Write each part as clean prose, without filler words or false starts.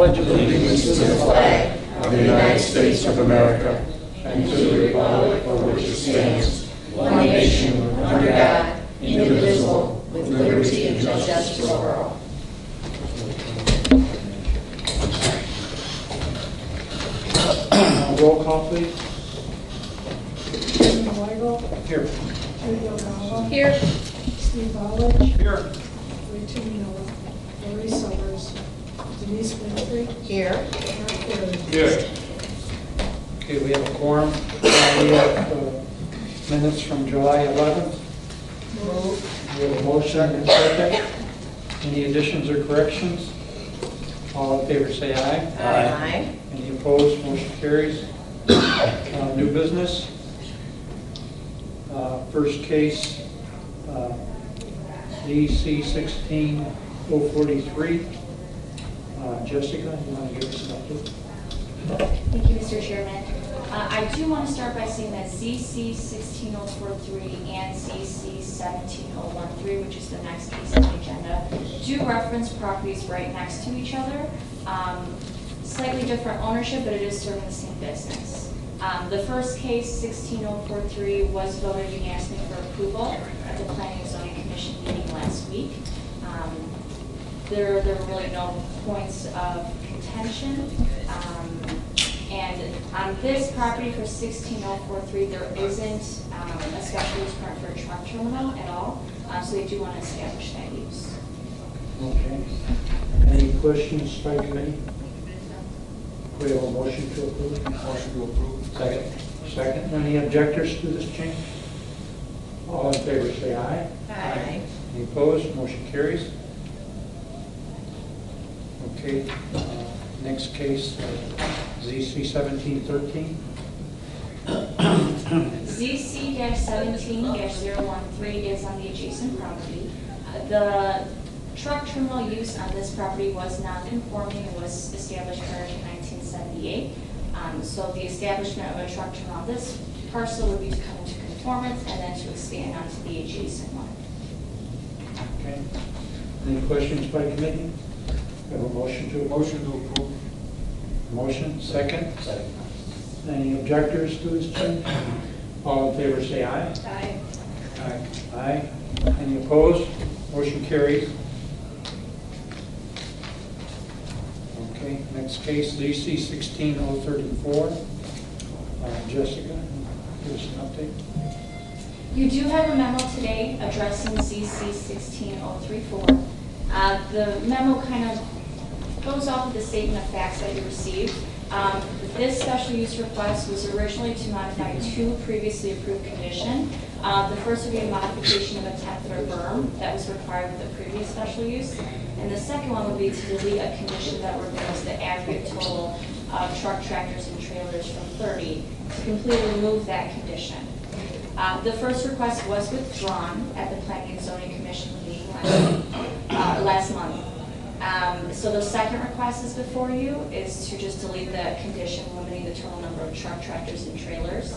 pledge allegiance to the flag of the United States of America and to the republic for which it stands, one nation, under God, indivisible, with liberty and justice for all. Roll call, please. Jim Weigel. Here. Judy O'Donnell. Here. Steve Ballage. Here. Rachel Miller. Lori Summers. Denise Winfrey. Here. Mark Perry. Here. Okay, we have a quorum. We have minutes from July 11th. Move. We have a motion and a second. Any additions or corrections? All in favor say aye. Aye. Any opposed? Motion carries. New business. First case, DC 16043. Jessica, you want to give us an update? Thank you, Mr. Chairman. I do want to start by saying that ZC 16043 and ZC 17013, which is the next case on the agenda, do reference properties right next to each other. Slightly different ownership, but it is serving the same business. The first case, 16043, was voted unanimously for approval at the Planning and Zoning Commission meeting last week. There were really no points of contention. And on this property for 16043, there isn't a special use permit for a truck terminal at all. So they do want to establish that use. Okay. Any questions by committee? We have a motion to approve. Motion to approve. Second. Second. Any objectors to this change? All in favor say aye. Aye. Any opposed? Motion carries. Okay. Next case, ZC 1713. ZC-17-013 is on the adjacent property. The truck terminal use on this property was non-conforming and was established prior to 1978. So the establishment of a truck terminal on this parcel would be to come into conformance and then to expand onto the adjacent one. Okay. Any questions by committee? We have a motion to approve. Motion to approve. Motion, second. Second. Any objectors to this change? All in favor say aye. Aye. Aye. Aye. Any opposed? Motion carries. Okay, next case, ZC 16034. Jessica, give us an update. You do have a memo today addressing ZC 16034. The memo kind of goes off of the statement of facts that you received. This special use request was originally to modify two previously approved conditions. The first would be a modification of a 10-foot berm that was required with the previous special use. And the second one would be to delete a condition that removes the aggregate total of truck, tractors, and trailers from 30 to completely remove that condition. The first request was withdrawn at the Planning and Zoning Commission meeting last month. So the second request is before you is to just delete the condition limiting the total number of truck, tractors, and trailers.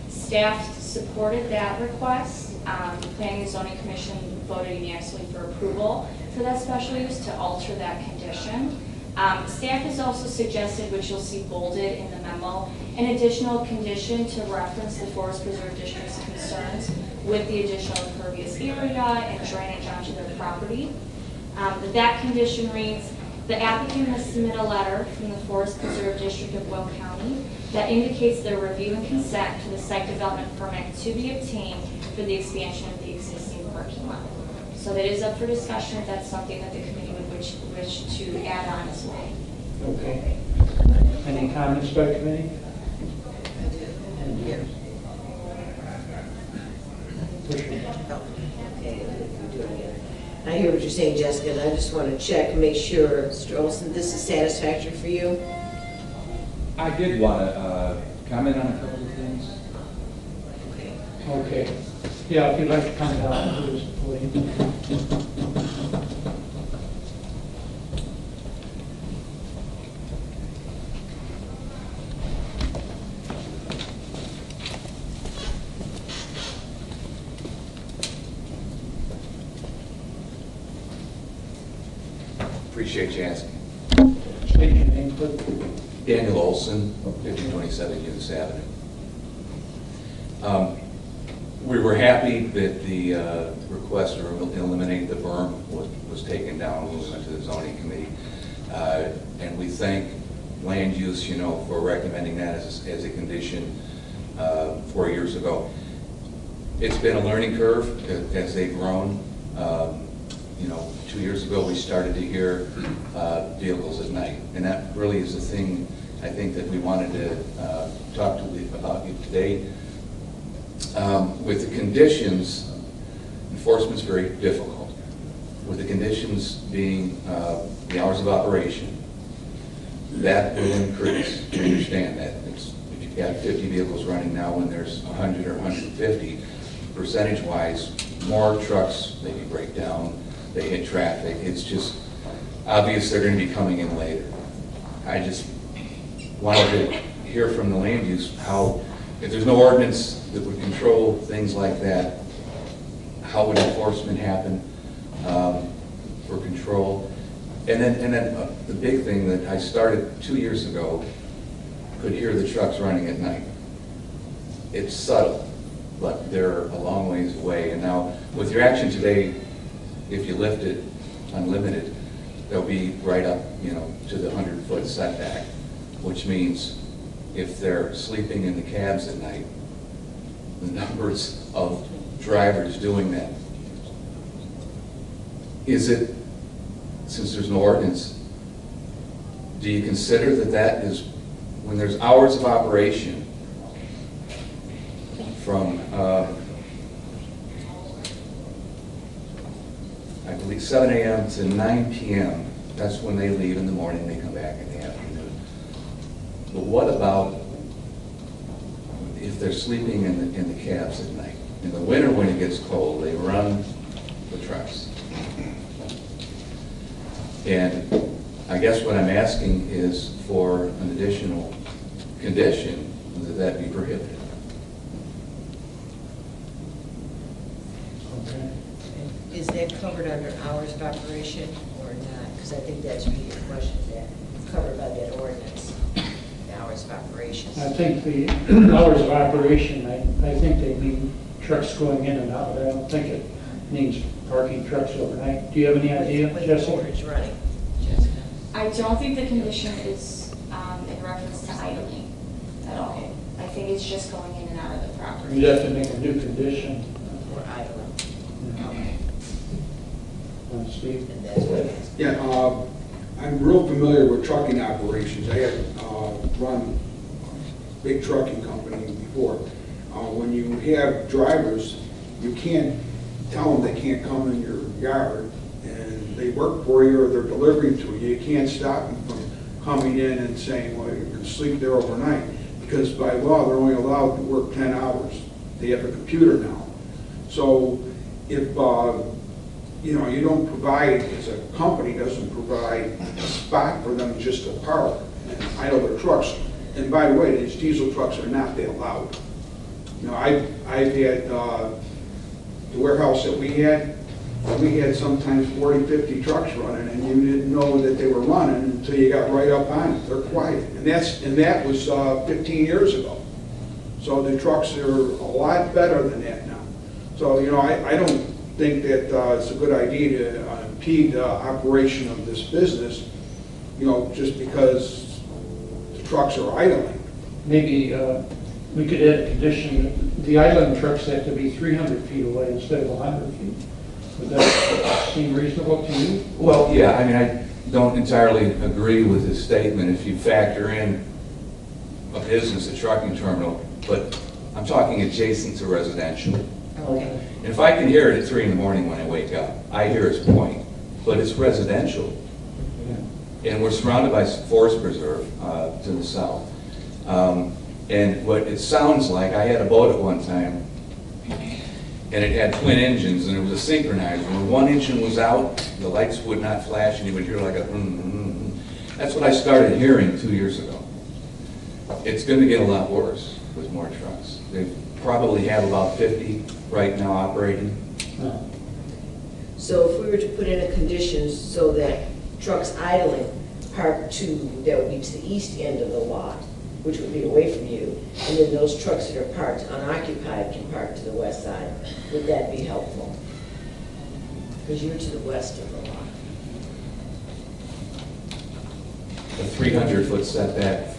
Staff supported that request. The Planning and Zoning Commission voted unanimously for approval for that special use to alter that condition. Staff has also suggested, which you'll see bolded in the memo, an additional condition to reference the Forest Preserve District's concerns with the additional impervious area and drainage onto their property. That condition reads, the applicant must submit a letter from the Forest Preserve District of Will County that indicates their review and consent to the site development permit to be obtained for the expansion of the existing parking lot. So that is up for discussion if that's something that the committee would wish to add on as well. Okay. Any comments by committee? Here. Push. Okay, I hear what you're saying, Jessica, and I just want to check and make sure, Mr. Olson, this is satisfactory for you? I did want to comment on a couple of things. Okay. Okay. Yeah, if you'd like to come down to this podium. Appreciate you asking. State your name. Daniel Olson, 5027 Eunice Avenue. We were happy that the request to eliminate the berm was taken down when we went to the zoning committee. And we thank land use, for recommending that as a condition 4 years ago. It's been a learning curve as they've grown. 2 years ago we started to hear vehicles at night, and that really is the thing I think that we wanted to talk to you about today. With the conditions, enforcement's very difficult. With the conditions being the hours of operation, that will increase. You understand that. If you've got 50 vehicles running now when there's 100 or 150, percentage-wise, more trucks, maybe break down, they hit traffic. It's just obvious they're going to be coming in later. I just wanted to hear from the land use how, if there's no ordinance that would control things like that, how would enforcement happen for control? And then the big thing that I started 2 years ago, could hear the trucks running at night. It's subtle, but they're a long ways away. And now with your action today, if you lift it unlimited, they'll be right up, to the 100-foot setback, which means if they're sleeping in the cabs at night, the numbers of drivers doing that. Is it, since there's no ordinance, do you consider that is, when there's hours of operation from, I believe 7 a.m. to 9 p.m., that's when they leave in the morning, they come back in the afternoon. But what about if they're sleeping in the cabs at night? In the winter when it gets cold, they run the trucks. And I guess what I'm asking is for an additional condition that be prohibited. Okay. Is that covered under hours of operation or not? Because I think that's really your question, that covered by that ordinance, the hours of operation. I think the hours of operation, I think they mean trucks going in and out. I don't think it means parking trucks overnight. Do you have any idea, When the Jesse? motor's running, Jessica? I don't think the condition is in reference to idling at all. I think it's just going in and out of the property. You'd have to make a new condition. Or idling? Okay. Steve? And that's what it is. Yeah, I'm real familiar with trucking operations. I had run a big trucking company before. When you have drivers, you can't tell them they can't come in your yard, and they work for you or they're delivering to you. You can't stop them from coming in and saying, well, you can sleep there overnight, because by law, they're only allowed to work 10 hours. They have a computer now. So if you don't provide, as a company doesn't provide a spot for them just to park and idle their trucks. And by the way, these diesel trucks are not that loud. I've had the warehouse that we had sometimes 40, 50 trucks running, and you didn't know that they were running until you got right up on it. They're quiet, and that was 15 years ago. So the trucks are a lot better than that now. So I don't think that it's a good idea to impede the operation of this business, just because the trucks are idling. Maybe we could add a condition that the idling trucks have to be 300 feet away instead of 100 feet. Would that seem reasonable to you? Well, yeah, I mean, I don't entirely agree with his statement if you factor in a business, a trucking terminal, but I'm talking adjacent to residential. Okay. And if I can hear it at 3 in the morning when I wake up, I hear his point, but it's residential. And we're surrounded by forest preserve to the south. And what it sounds like, I had a boat at one time, and it had twin engines, and it was a synchronizer. When one engine was out, the lights would not flash, and you would hear like a That's what I started hearing 2 years ago. It's going to get a lot worse with more trucks. They probably have about 50 right now operating. So if we were to put in a condition so that trucks idling parked that would be to the east end of the lot, which would be away from you, and then those trucks that are parked unoccupied can park to the west side. Would that be helpful? Because you're to the west of the lot. A 300-foot setback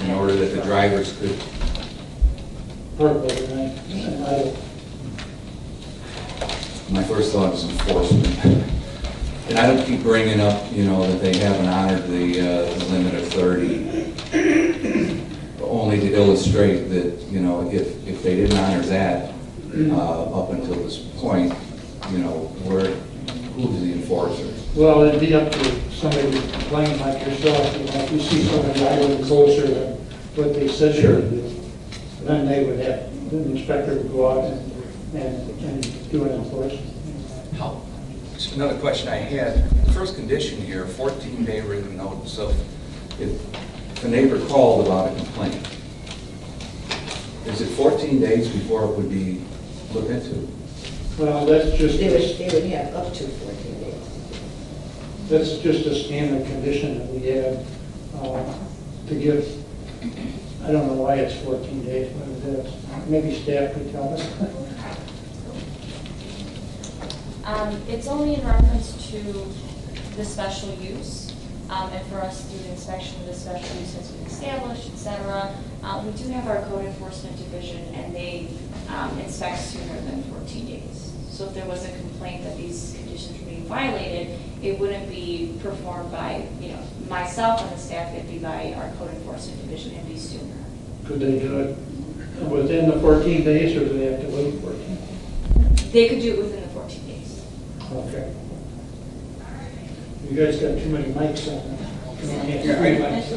in order that the drivers could, my first thought is enforcement. And I don't keep bringing up, that they haven't honored the limit of 30, only to illustrate that, if they didn't honor that up until this point, who's the enforcer? Well, it'd be up to somebody to complain like yourself. If you see somebody idling closer than what they said they would do, then they would have, the inspector would go out and do an enforcement. Just another question I had. The first condition here, 14-day written notice. So if a neighbor called about a complaint, is it 14 days before it would be looked into? Well, that's just, They would have up to 14 days. that's just a standard condition that we have to give. I don't know why it's 14 days, but it is. Maybe staff could tell us. It's only in reference to the special use, and for us to do the inspection of the special use has been established, et cetera. We do have our code enforcement division, and they inspect sooner than 14 days. So if there was a complaint that these conditions were being violated, it wouldn't be performed by, myself and the staff, it'd be by our code enforcement division, and be sooner. Could they do it within the 14 days, or do they have to wait 14? They could do it within the 14 days. Okay. You guys got too many mics on. Come on, Yeah, three mics.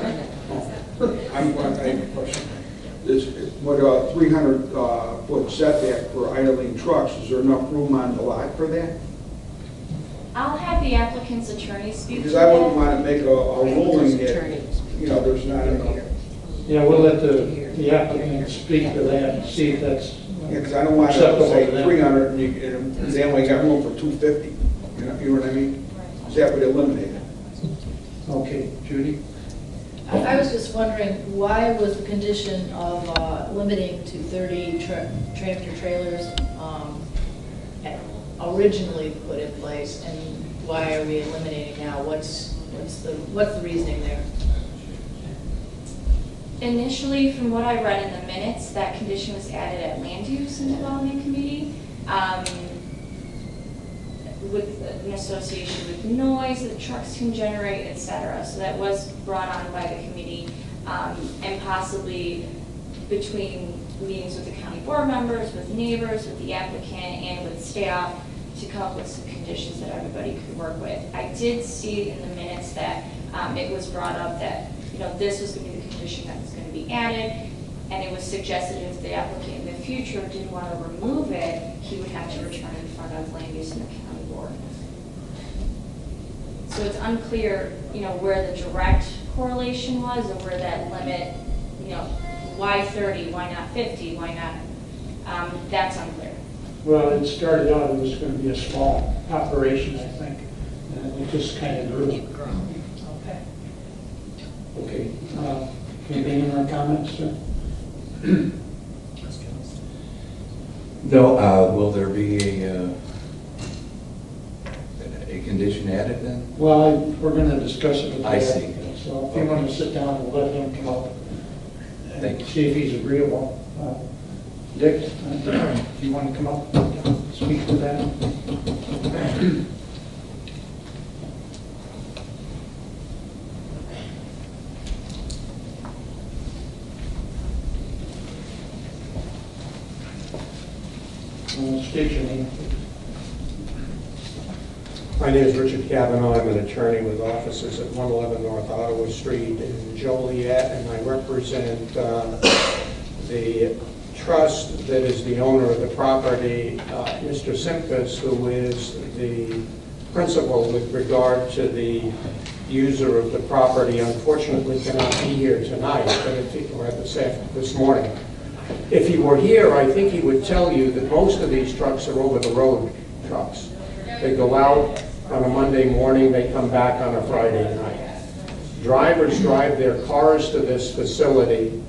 I have a question. With a 300-foot setback for idling trucks, is there enough room on the lot for that? I'll have the applicant's attorney speak to Because that. I wouldn't want to make a ruling that, there's not enough. Yeah, we'll let the applicant speak to that and see if that's Yeah, because I don't want to acceptable say to them. 300 and they only got room for 250. You know what I mean? So that would eliminate it. Okay, Judy? I was just wondering, why was the condition of limiting to 30 tractor trailers originally put in place, and why are we eliminating now? What's the reasoning there? Initially, from what I read in the minutes, that condition was added at Land Use and Development Committee with an association with noise that trucks can generate, et cetera. So that was brought on by the committee and possibly between meetings with the county board members, with neighbors, with the applicant, and with staff to come up with some conditions that everybody could work with. I did see in the minutes that it was brought up that this was going to be the condition that was going to be added, and it was suggested if the applicant in the future did want to remove it, he would have to return in front of land use and the county board. So it's unclear, where the direct correlation was, or where that limit, why 30, why not 50, why not? That's unclear. Well, it started out, it was going to be a small operation, I think, and it just kind of grew. Okay. Okay. Any more comments, sir? No, will there be a condition added then? Well, we're going to discuss it with the I see. applicant. So if you want to sit down and let him come up Thank and you. see if he's agreeable. Dick, if you want to come up, speak to that. State your name, please. My name is Richard Cavanaugh. I'm an attorney with offices at 111 North Ottawa Street in Joliet, and I represent the trust that is the owner of the property, Mr. Simkus, who is the principal with regard to the user of the property. Unfortunately, cannot be here tonight, but if he were this morning. If he were here, I think he would tell you that most of these trucks are over-the-road trucks. They go out on a Monday morning, they come back on a Friday night. Drivers drive their cars to this facility,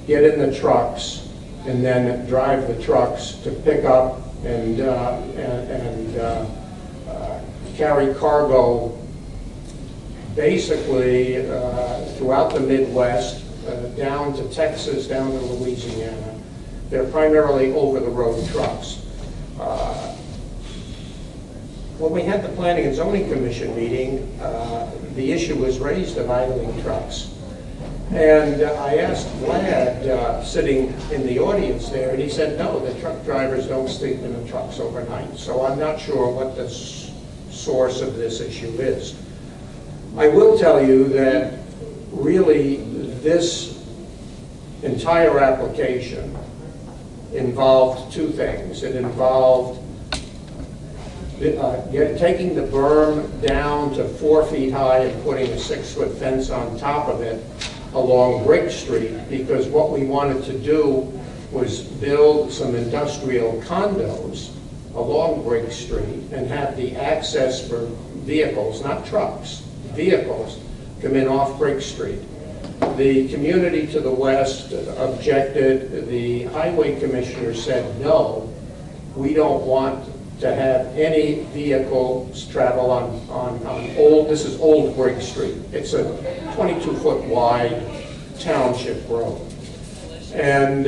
get in the trucks, and then drive the trucks to pick up and carry cargo basically throughout the Midwest, down to Texas, down to Louisiana. They're primarily over-the-road trucks. When we had the Planning and Zoning Commission meeting, the issue was raised of idling trucks. And I asked Vlad, sitting in the audience there, and he said, no, the truck drivers don't sleep in the trucks overnight. So I'm not sure what the source of this issue is. I will tell you that really this entire application involved two things. It involved taking the berm down to 4 feet high and putting a 6-foot fence on top of it along Brick Street, because what we wanted to do was build some industrial condos along Brick Street and have the access for vehicles, not trucks, vehicles, come in off Brick Street. The community to the west objected. The highway commissioner said, no, we don't want to have any vehicles travel on old, this is Old Brick Street. It's a 22-foot wide township road. And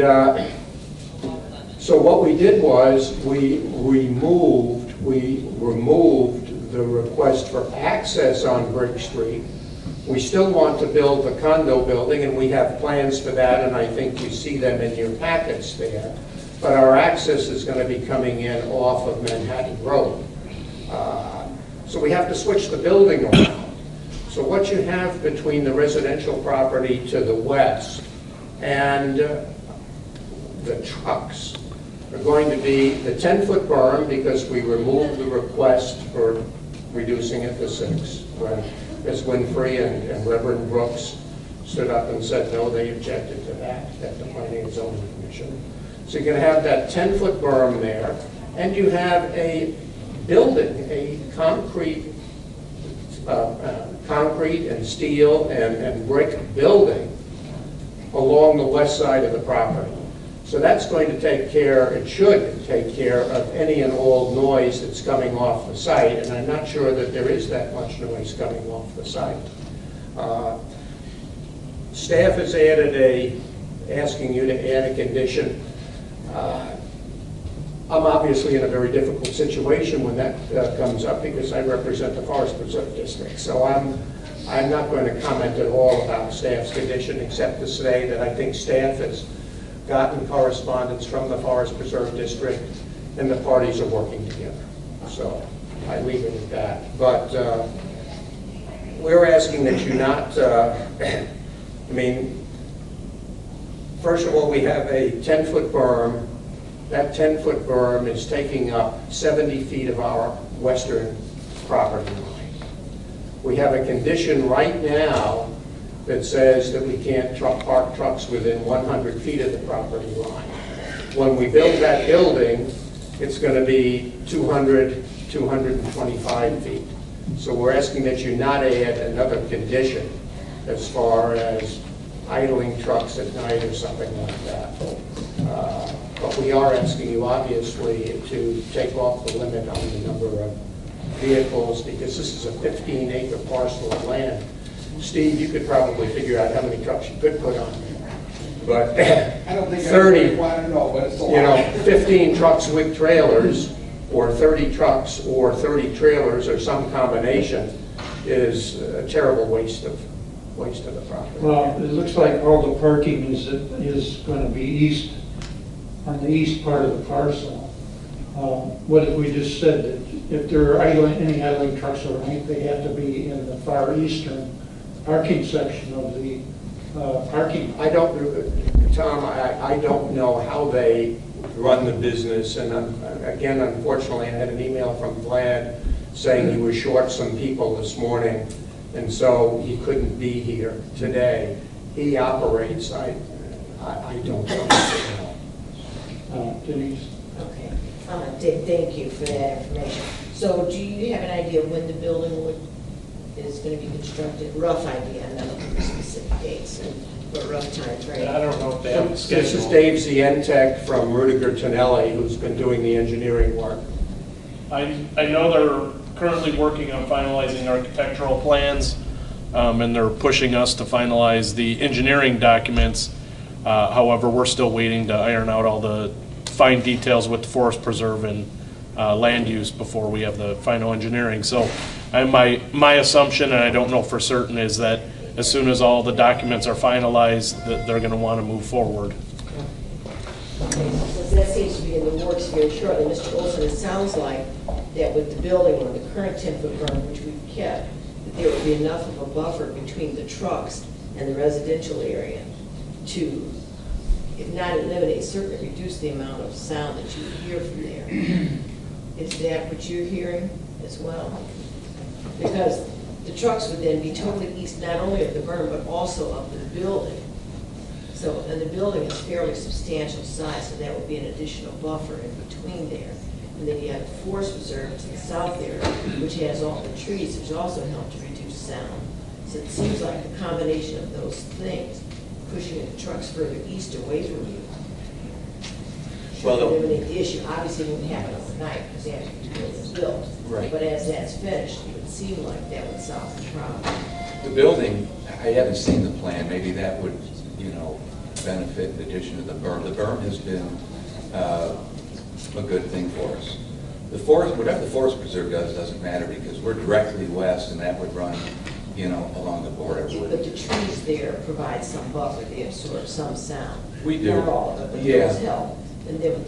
so what we did was we removed the request for access on Brick Street. We still want to build the condo building, and we have plans for that, and I think you see them in your packets there. But our access is going to be coming in off of Manhattan Road. So we have to switch the building around. So what you have between the residential property to the west and the trucks are going to be the 10-foot berm, because we removed the request for reducing it to 6. When Ms. Winfrey and Reverend Brooks stood up and said no, they objected to that at the Planning and Zoning Commission. So you're going to have that 10-foot berm there, and you have a building, a concrete and steel and brick building along the west side of the property. So that's going to take care, it should take care of any and all noise that's coming off the site, and I'm not sure that there is that much noise coming off the site. Staff has added asking you to add a condition. I'm obviously in a very difficult situation when that comes up, because I represent the Forest Preserve District. So I'm not going to comment at all about staff's condition, except to say that I think staff has gotten correspondence from the Forest Preserve District, and the parties are working together. So I leave it at that. But we're asking that you not, first of all, we have a 10-foot berm. That 10-foot berm is taking up 70 feet of our western property line. We have a condition right now that says that we can't park trucks within 100 feet of the property line. When we build that building, it's going to be 200, 225 feet. So we're asking that you not add another condition as far as idling trucks at night or something like that. But we are asking you, obviously, to take off the limit on the number of vehicles, because this is a 15-acre parcel of land. Steve, you could probably figure out how many trucks you could put on there. But I don't think 30, I want to know, but it's a lot. 15 trucks with trailers, or 30 trucks or 30 trailers, or some combination, is a terrible waste of the property. Well, it looks like all the parking is going to be on the east part of the parcel. What if we just said that if there are any idling trucks overnight, they have to be in the far eastern parking section of the parking? Tom, I don't know how they run the business, and again, unfortunately, I had an email from Vlad saying he was short some people this morning, and so he couldn't be here today. He operates, I don't know. Denise? Okay. Thank you for that information. So do you have an idea when the building would is going to be constructed? Rough idea, I'm not looking for specific dates, but rough time frame. I don't know if they have a This schedule. is Dave Zientek from Rudiger Tonelli, who's been doing the engineering work. I know they're currently working on finalizing architectural plans, and they're pushing us to finalize the engineering documents. However, we're still waiting to iron out all the fine details with the Forest Preserve and land use before we have the final engineering. So my assumption, and I don't know for certain, is that as soon as all the documents are finalized, that they're going to want to move forward. Okay, since that seems to be in the works very shortly, Mr. Olson, it sounds like that with the building or the current 10-foot berm, which we've kept, that there would be enough of a buffer between the trucks and the residential area to, if not eliminate, certainly reduce the amount of sound that you hear from there. Is that what you're hearing as well? Because the trucks would then be totally east, not only of the berm, but also of the building. So, and the building is fairly substantial size, so that would be an additional buffer in between there. And then you have the forest preserve to the south there, which has all the trees, which also help to reduce sound. So it seems like the combination of those things, pushing the trucks further east away from you, should eliminate the issue. Obviously, it wouldn't happen overnight because after the building is built. Right. But as that's finished, it would seem like that would solve the problem. The building, I haven't seen the plan, maybe that would, benefit in addition to the berm. The berm has been a good thing for us. The forest, whatever the Forest Preserve does doesn't matter because we're directly west and that would run, along the border. But the trees there provide some buffer, they absorb some sound. We do. Not all of it, but Yeah. those help. And then with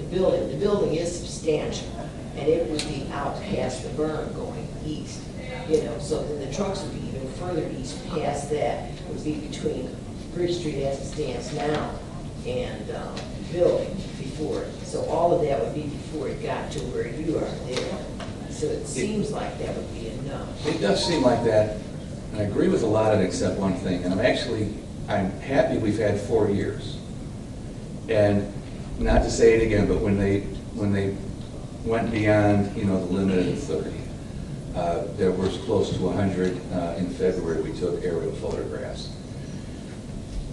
the building is substantial, and it would be out past the berm going east, so then the trucks would be even further east past that, would be between Bridge Street as it stands now and the building before. So all of that would be before it got to where you are there. So it seems like that would be enough. It does seem like that, and I agree with a lot of it except one thing, and I'm happy we've had 4 years. And not to say it again, but when they went beyond, the limit of 30, there was close to 100 in February we took aerial photographs.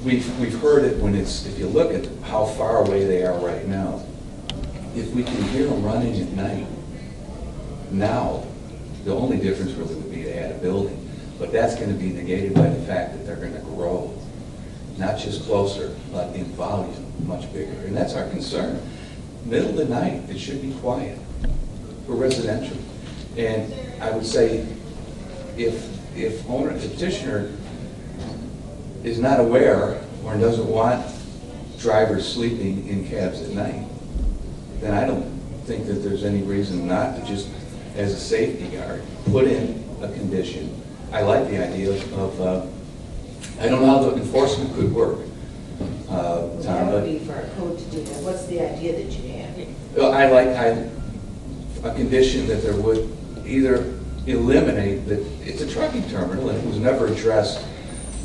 We've heard it if you look at how far away they are right now, if we can hear them running at night, now, the only difference really would be to add a building. But that's going to be negated by the fact that they're going to grow, not just closer, but in volume, much bigger. And that's our concern. Middle of the night, it should be quiet for residential. And I would say if the petitioner is not aware or doesn't want drivers sleeping in cabs at night, then I don't think that there's any reason not to just, as a safety guard, put in a condition. I like the idea of I don't know how the enforcement could work, Tom, That but would be for our code to do that. What's the idea that you have? well, I like a condition that there would either eliminate that it's a trucking terminal and it was never addressed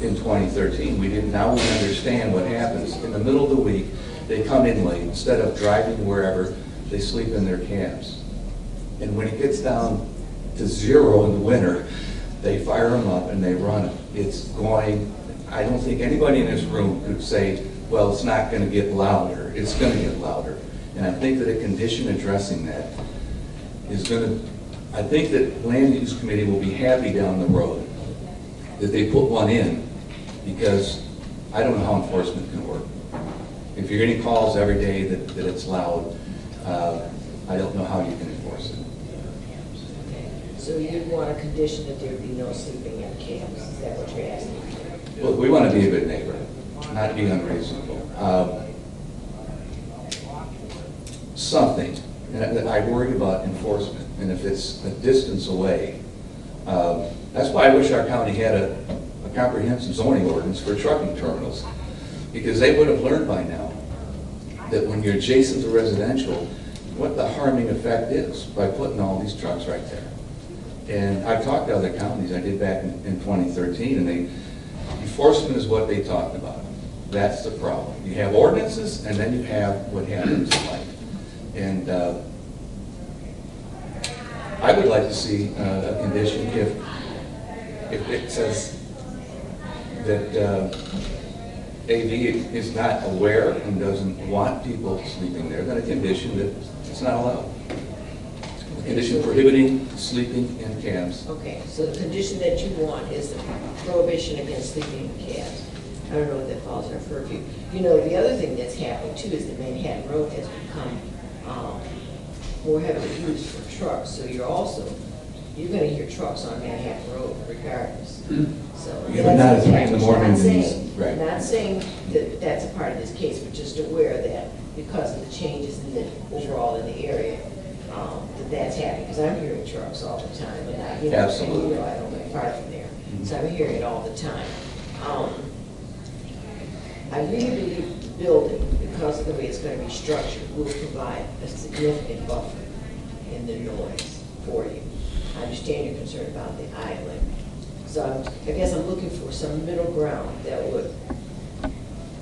in 2013. Now we understand what happens. In the middle of the week, they come in late. Instead of driving wherever, they sleep in their cabs. And when it gets down to 0 in the winter, they fire them up and they run it. It's going, I don't think anybody in this room could say, well, it's not going to get louder. It's going to get louder. And I think that a condition addressing that is going to, I think that Land Use Committee will be happy down the road that they put one in, because I don't know how enforcement can work. If you're getting calls every day that it's loud, I don't know how you can enforce it. So you'd want a condition that there would be no sleeping in cabs, is that what you're asking? Well, we want to be a good neighbor, not be unreasonable. Something, and I worry about enforcement, and if it's a distance away, that's why I wish our county had a comprehensive zoning ordinance for trucking terminals, because they would have learned by now that when you're adjacent to residential, what the harming effect is by putting all these trucks right there. And I've talked to other counties, I did back in 2013, and enforcement is what they talked about. That's the problem. You have ordinances, and then you have what happens in life. And I would like to see a condition, if it says that AV is not aware and doesn't want people sleeping there, then a condition that it's not allowed. A condition prohibiting sleeping in cabs. Okay, so the condition that you want is the prohibition against sleeping in cabs. I don't know what that falls under purview. You know, the other thing that's happening too is that Manhattan Road has become more heavily used for trucks. So you're going to hear trucks on Manhattan Road regardless. So Yeah, but not at 3 in the morning. I'm not saying that that's a part of this case, but just aware that because of the changes in the overall in the area, that's happening. Because I'm hearing trucks all the time, and Absolutely. And you know I don't live far from there, so I'm hearing it all the time. I really believe the building, because of the way it's going to be structured, will provide a significant buffer in the noise for you. I understand your concern about the idling. So I guess I'm looking for some middle ground that would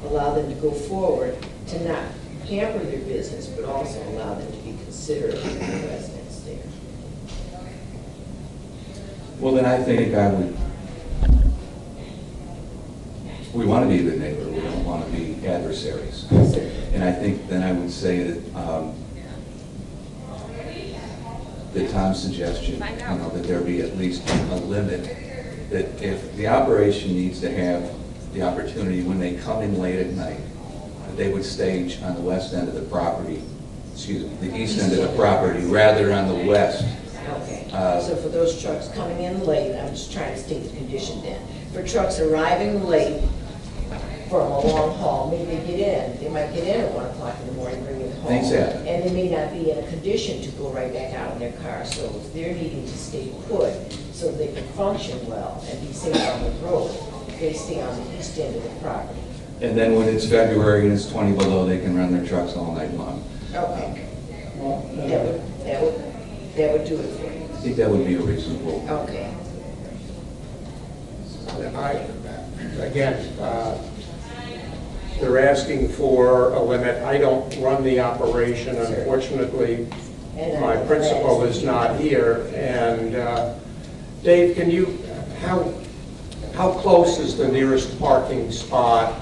allow them to go forward to not hamper their business, but also allow them to be considerate of the residents there. Well, then I think we want to be a good neighbor, we don't want to be adversaries. And I think then I would say that Tom's suggestion, that there be at least a limit, that if the operation needs to have the opportunity when they come in late at night, that they would stage on the west end of the property, the east end of the property, rather on the west. Okay, so for those trucks coming in late, I'm just trying to state the condition then. For trucks arriving late from a long haul, maybe they might get in at 1 o'clock in the morning, bring it home. Things happen. And they may not be in a condition to go right back out in their car, so if they're needing to stay put so they can function well and be safe on the road, they stay on the east end of the property. And then when it's February and it's 20 below, they can run their trucks all night long. Okay, that would do it for you. I think that would be a reasonable. Okay. Again, they're asking for a limit. I don't run the operation, unfortunately. My principal is not here. And Dave, how close is the nearest parking spot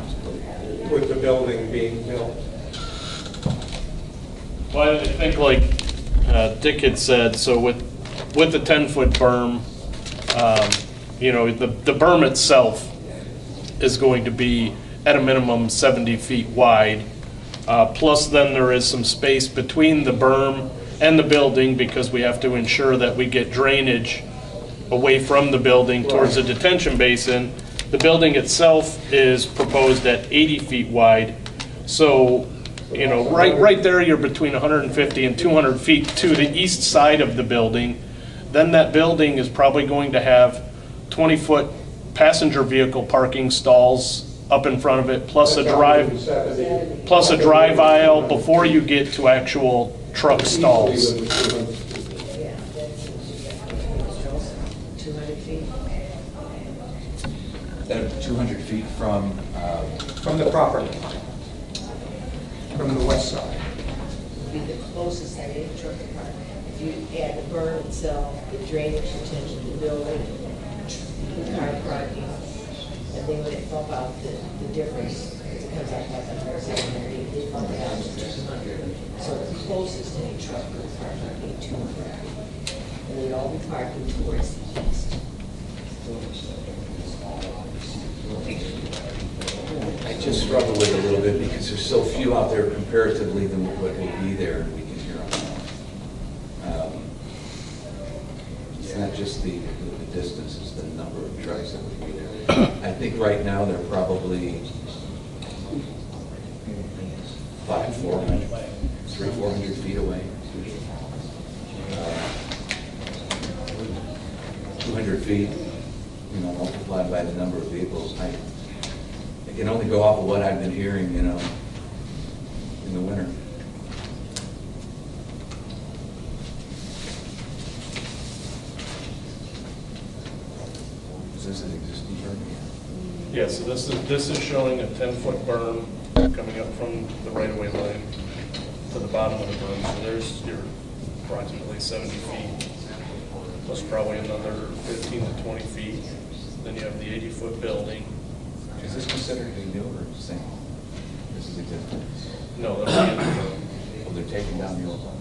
with the building being built? Well, I think like Dick had said, so with the 10-foot berm, the berm itself is going to be at a minimum 70 feet wide. Plus then there is some space between the berm and the building because we have to ensure that we get drainage away from the building towards the detention basin. The building itself is proposed at 80 feet wide. So, right there you're between 150 and 200 feet to the east side of the building. Then that building is probably going to have 20-foot passenger vehicle parking stalls up in front of it, plus a drive aisle before you get to actual truck stalls. 200 feet? 200 feet from the property line, from the west side. Be the closest that any truck park. If you add the berm itself, the drainage retention to the building, the car parking, and then when it bump out the difference, it comes out like 170, they bump it out to 200. So the closest any truck could park would be 200. And they'd all be parking towards the east. I just struggle with it a little bit because there's so few out there comparatively than what will be there, and we can hear them. It's not just the distance, it's the number of trucks that would be there. I think right now they're probably 400 feet away. 200 feet, multiplied by the number of vehicles. I can only go off of what I've been hearing, in the winter. Is this an existing berm? Yeah, so this is showing a 10-foot berm coming up from the right-of-way line to the bottom of the berm. So there's your approximately 70 feet, plus probably another 15 to 20 feet then you have the 80-foot building. Is this considered to be new or the same? This is existing. No, that'll be in the Well, they're taking down the old one.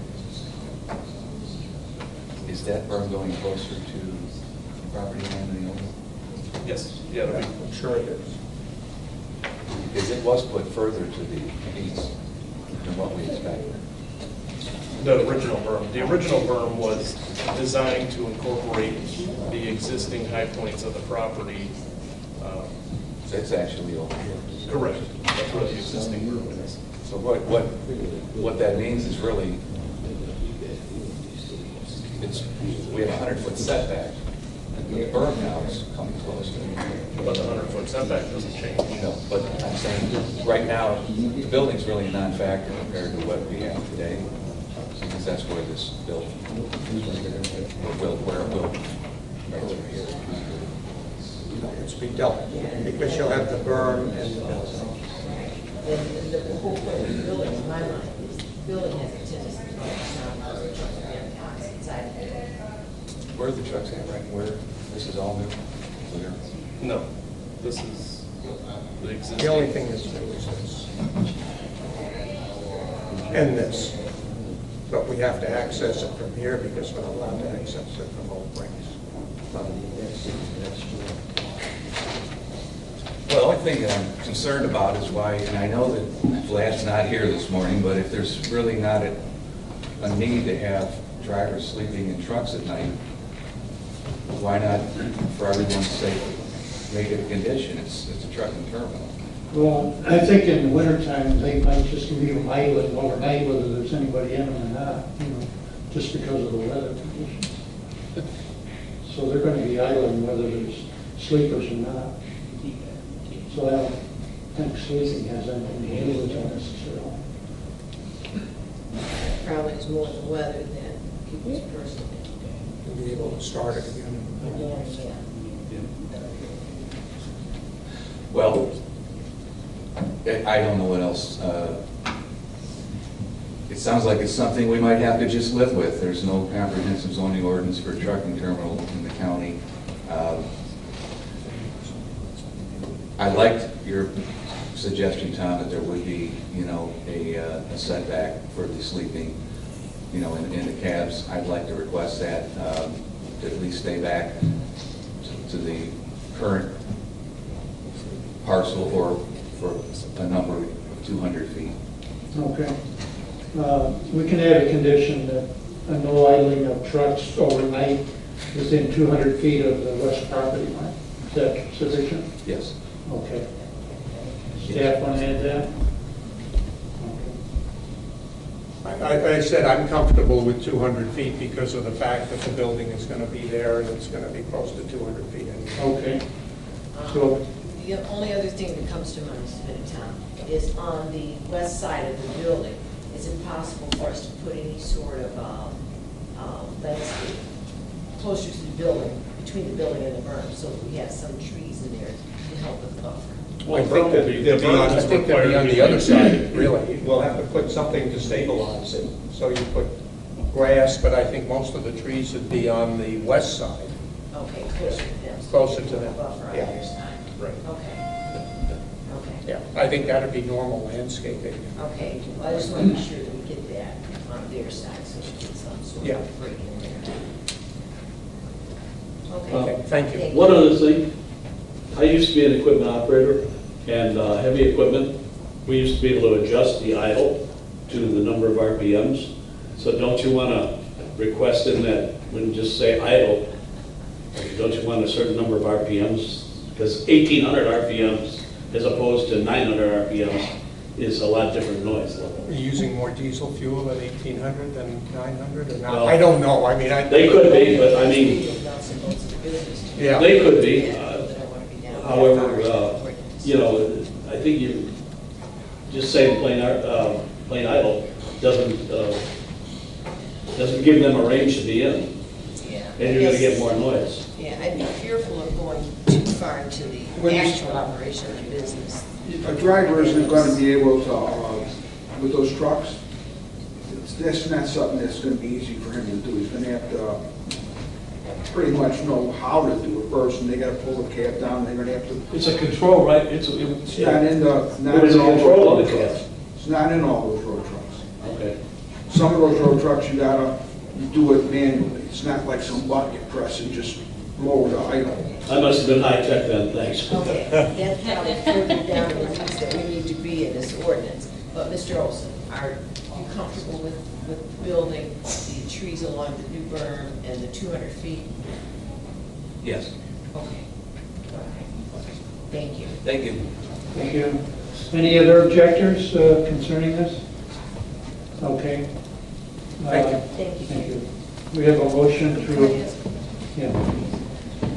Is that berm going closer to the property line than the old one? yes, yeah, it'll be I'm sure it is. Because it was put further to the east than what we expected. the original berm. The original berm was designed to incorporate the existing high points of the property. So it's actually over here. Correct. That's where the existing berm is. So what that means is really, we have a 100-foot setback. The berm now is coming closer. But the 100-foot setback doesn't change. No, but I'm saying, right now, the building's really a non-factor compared to what we have today, because that's where this building, where it will, right through here. It's be dealt, because you'll have the berm and the building. And the whole point of the building, in my mind, is the building has a tendency to sound like the truck and cars inside of it. Where are the trucks at, right? Where, this is all new? Clear? No, this is the existing. The only thing that's new is this. And this. But we have to access it from here because we're not allowed to access it from Old Branch. Well, the only thing that I'm concerned about is why, and I know that Vlad's not here this morning, but if there's really not a need to have drivers sleeping in trucks at night, why not, for everyone's sake, make it a condition? It's a trucking terminal. Well, I think in the wintertime, they might just leave them idling overnight, whether there's anybody in them or not, you know, just because of the weather conditions. So they're going to be idling whether there's sleepers or not. So I don't think sleeping has anything to do with it necessarily. Probably it's more the weather than people's personal. To be able to start it again. Yeah. Well, I don't know what else. It sounds like it's something we might have to just live with. There's no comprehensive zoning ordinance for a trucking terminal in the county. I liked your suggestion, Tom, that there would be, you know, a setback for the sleeping, you know, in the cabs. I'd like to request that, to at least stay back to the current parcel or for a number of 200 feet. Okay. We can add a condition that a no idling of trucks overnight within 200 feet of the west property line. Is that sufficient? Yes. Okay. Staff want to add that? I said I'm comfortable with 200 feet because of the fact that the building is going to be there and it's going to be close to 200 feet anyway. Okay. So, The only other thing that comes to mind, Mr. Benetton, is on the west side of the building, it's impossible for us to put any sort of landscape closer to the building, between the building and the berm, so that we have some trees in there to help with buffer. Well, I think that the berm is they'll required be to on be the other like- side, really. We'll have to put something to stabilize it. So you put grass, but I think most of the trees would be on the west side. Okay, closer to them. so Closer we to can them, Buffer on yeah. your side. Right. Okay. Okay. Yeah, I think that'd be normal landscaping. Okay, well, I just want to be sure that we get that on their side, so we get some sort Yeah. of break in there. Okay. Okay, thank you. One other thing, I used to be an equipment operator, and heavy equipment, we used to be able to adjust the idle to the number of RPMs. So don't you want to request in that, when you just say idle, don't you want a certain number of RPMs? Because 1,800 RPMs as opposed to 900 RPMs is a lot different noise level. Are you using more diesel fuel at 1,800 than 900 or not? Well, I don't know, I mean, They could be, but I mean, Yeah. they could be. However, However, you know, I think you just saying plain idle doesn't give them a range to be in, Yeah. and you're going to get more noise. Yeah, I'd be fearful of going too far into the When you- actual operation of the business. A driver isn't going to be able to, with those trucks, that's not something that's going to be easy for him to do. He's going to have to pretty much know how to do it first, and they gotta pull the cap down, they're gonna have to, It's a control, right? It's it's not in the, not What is in the all control those of the road cap? trucks. It's not in all those road trucks. Okay. Some of those road trucks, you do it manually. It's not like some button you press and just lower the idle. I must have been high-tech then, thanks. Okay, that's probably further down the list that we need to be in this ordinance. But Mr. Olson, are you comfortable with building the trees along the new berm and the 200 feet? Yes. Okay. All right. Thank you. Thank you. Thank you. Any other objectors concerning this? Okay. Thank you. Thank you. Thank you. We have a motion to, yeah.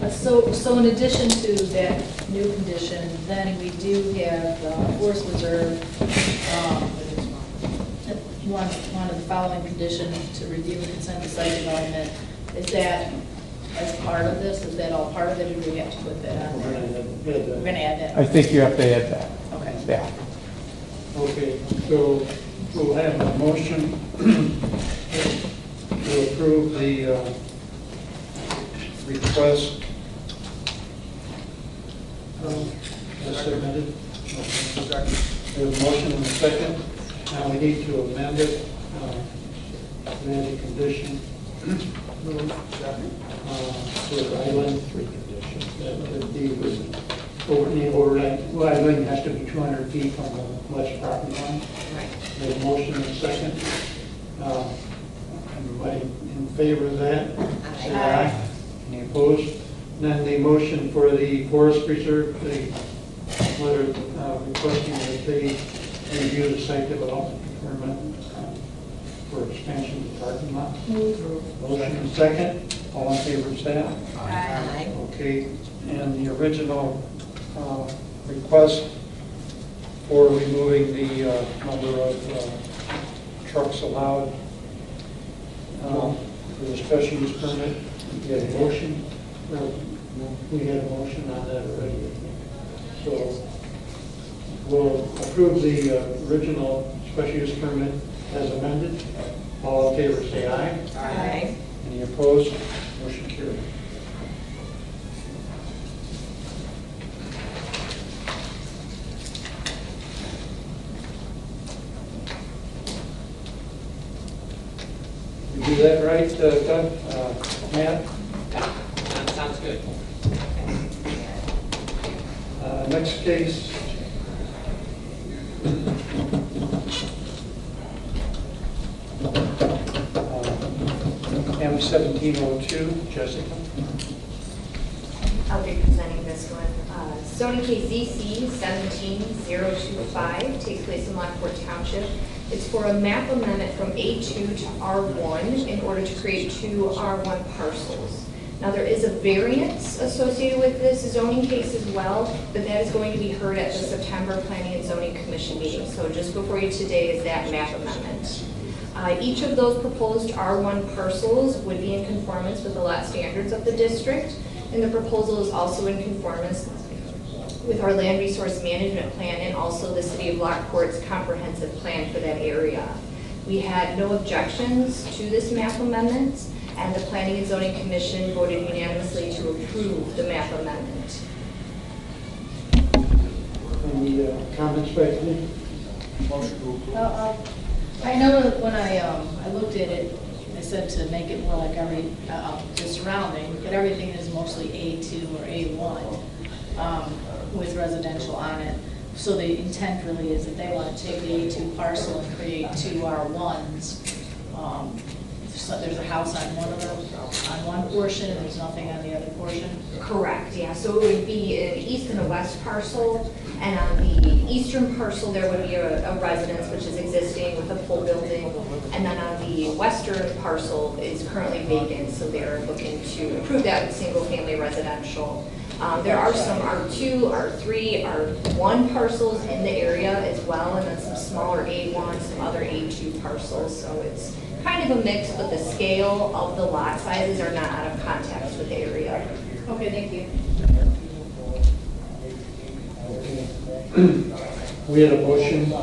So in addition to that new condition, then we do have Forest Reserve, one of the following conditions to review and consent to site development. Is that as part of this? Is that all part of it, or do we have to put that on there? We're going to add that. I think you have to add that. Okay. Yeah. Okay, so we'll have a motion to approve the request as submitted. We have a motion and a second. Now we need to amend it, amend the condition. For island, three conditions. That would be island has to be 200 feet from the west property line. Right. We have a motion and a second. Everybody in favor of that? Say aye. Any opposed? Then the motion for the forest preserve, the letter requesting that they review the site development permit for expansion of the parking lot. Motion and second. All in favor, say aye. Aye. Okay, and the original request for removing the number of trucks allowed for the special use permit, we had a motion. We had a motion on that already. So we'll approve the original special use permit as amended. All in favor, say aye. Aye. Any opposed? Motion carried. You do that right, Doug? Matt? That sounds good. Next case. M1702, Jessica. I'll be presenting this one. Zoning case ZC 17025 takes place in Lockport Township. It's for a map amendment from A2 to R1 in order to create two R1 parcels. Now, there is a variance associated with this zoning case as well, but that is going to be heard at the September Planning and Zoning Commission meeting. So just before you today is that map amendment. Each of those proposed R1 parcels would be in conformance with the lot standards of the district, and the proposal is also in conformance with our land resource management plan and also the City of Lockport's comprehensive plan for that area. We had no objections to this map amendment, and the Planning and Zoning Commission voted unanimously to approve the map amendment. Any comments by committee? Motion to approve. I know that when I looked at it, I said to make it more like the surrounding, but everything is mostly A2 or A1 with residential on it. So the intent really is that they want to take the A2 parcel and create two R1s. So there's a house on one of those, on one portion, and there's nothing on the other portion? Correct, yeah. So it would be an east and a west parcel, and on the eastern parcel, there would be a residence which is existing with a full building, and then on the western parcel is currently vacant, so they're looking to improve that with single-family residential. There are some R2, R3, R1 parcels in the area as well, and then some smaller A1, some other A2 parcels, so it's kind of a mix, but the scale of the lot sizes are not out of context with the area. Okay, thank you. We had a motion. Do you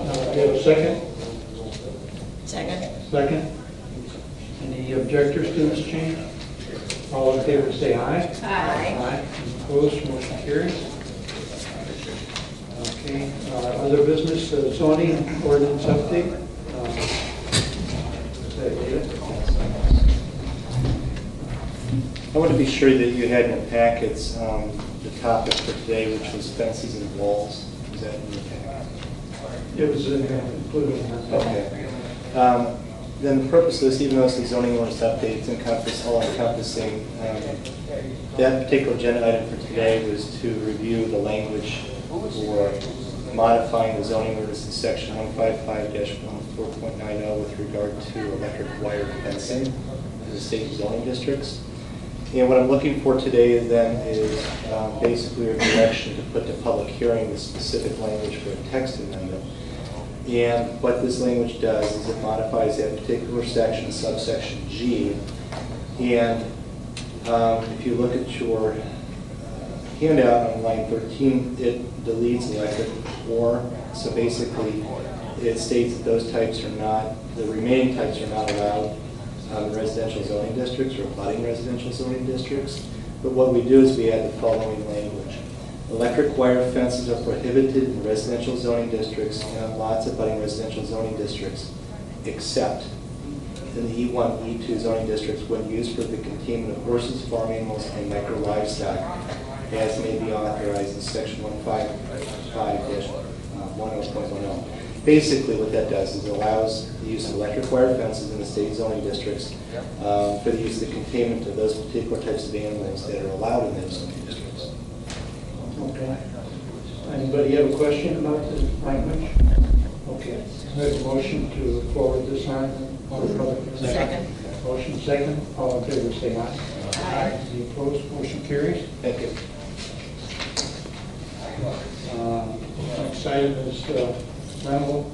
have a second? Second. Second. Any objectors to this change? All in favor, say aye. Aye. Aye. Opposed, motion carries. Okay, other business, zoning ordinance update. Is that it? I want to be sure that you had in your packets the topic for today, which was fences and walls. Is that in your packet? It was included in that. Okay. Then the purpose of this, even though it's a zoning ordinance update, it's all encompassing. That particular agenda item for today was to review the language for modifying the zoning ordinance in section 155-14.90 with regard to electric wire fencing in the state zoning districts. And what I'm looking for today then is basically a direction to put to public hearing the specific language for a text amendment. And what this language does is it modifies that particular section, subsection G. And if you look at your handout on line 13, it deletes electric or. So basically, it states that those types are not, the remaining types are not allowed in residential zoning districts or abutting residential zoning districts. But what we do is we add the following language. Electric wire fences are prohibited in residential zoning districts and on lots abutting residential zoning districts, except in the E1, E2 zoning districts when used for the containment of horses, farm animals, and micro livestock, as may be authorized in section 155-10.10. Basically, what that does is it allows the use of electric wire fences in the state zoning districts for the use of the containment of those particular types of animals that are allowed in those zoning districts. Okay. Anybody have a question about the language? Okay. I have a motion to forward this on for public. Second. Motion second. All in favor, say aye. Aye. Any opposed? Motion carries. Thank you. Next item is rental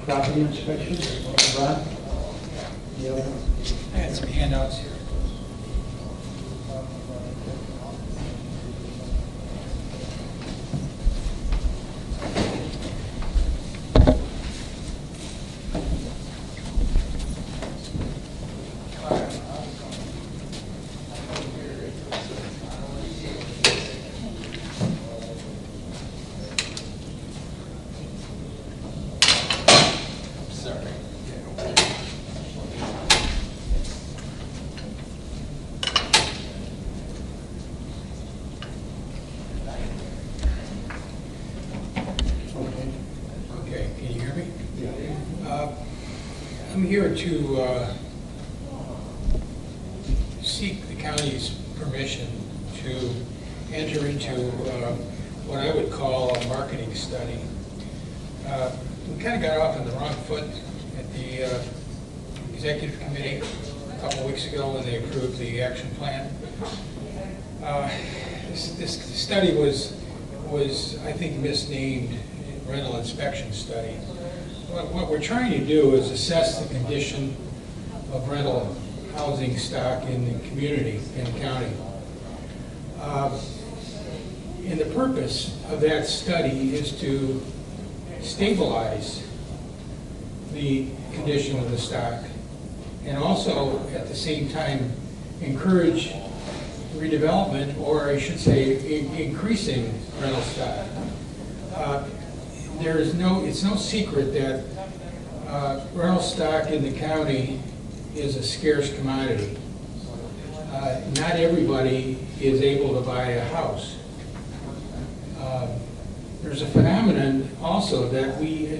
property inspection. Ron? You have I had some handouts here. Okay, can you hear me? I'm here to seek the county's permission to enter into what I would call a marketing study. We kind of got off on the wrong foot at the executive committee a couple weeks ago when they approved the action plan. This study was, I think, misnamed rental inspection study. What we're trying to do is assess the condition of rental housing stock in the community, in the county. And the purpose of that study is to stabilize the condition of the stock and also at the same time encourage redevelopment, or I should say increasing rental stock. It's no secret that rental stock in the county is a scarce commodity. Not everybody is able to buy a house. There's a phenomenon also that we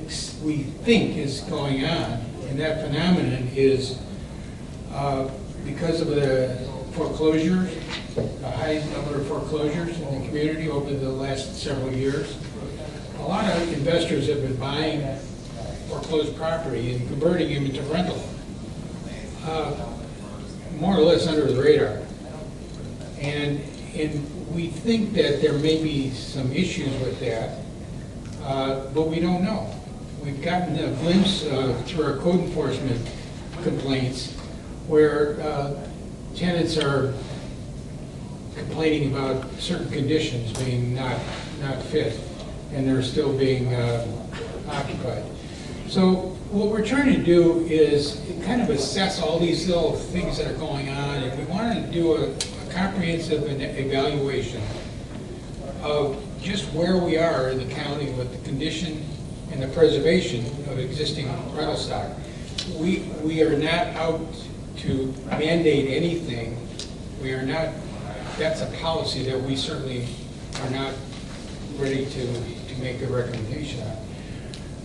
think is going on, and that phenomenon is because of the foreclosures, a high number of foreclosures in the community over the last several years. A lot of investors have been buying foreclosed property and converting them into rental, more or less under the radar. And we think that there may be some issues with that, but we don't know. We've gotten a glimpse through our code enforcement complaints where tenants are complaining about certain conditions being not fit, and they're still being occupied. So what we're trying to do is kind of assess all these little things that are going on, and we want to do a comprehensive evaluation of just where we are in the county with the condition and the preservation of existing rental stock. We are not out to mandate anything. We are not, that's a policy that we certainly are not ready to make a recommendation on.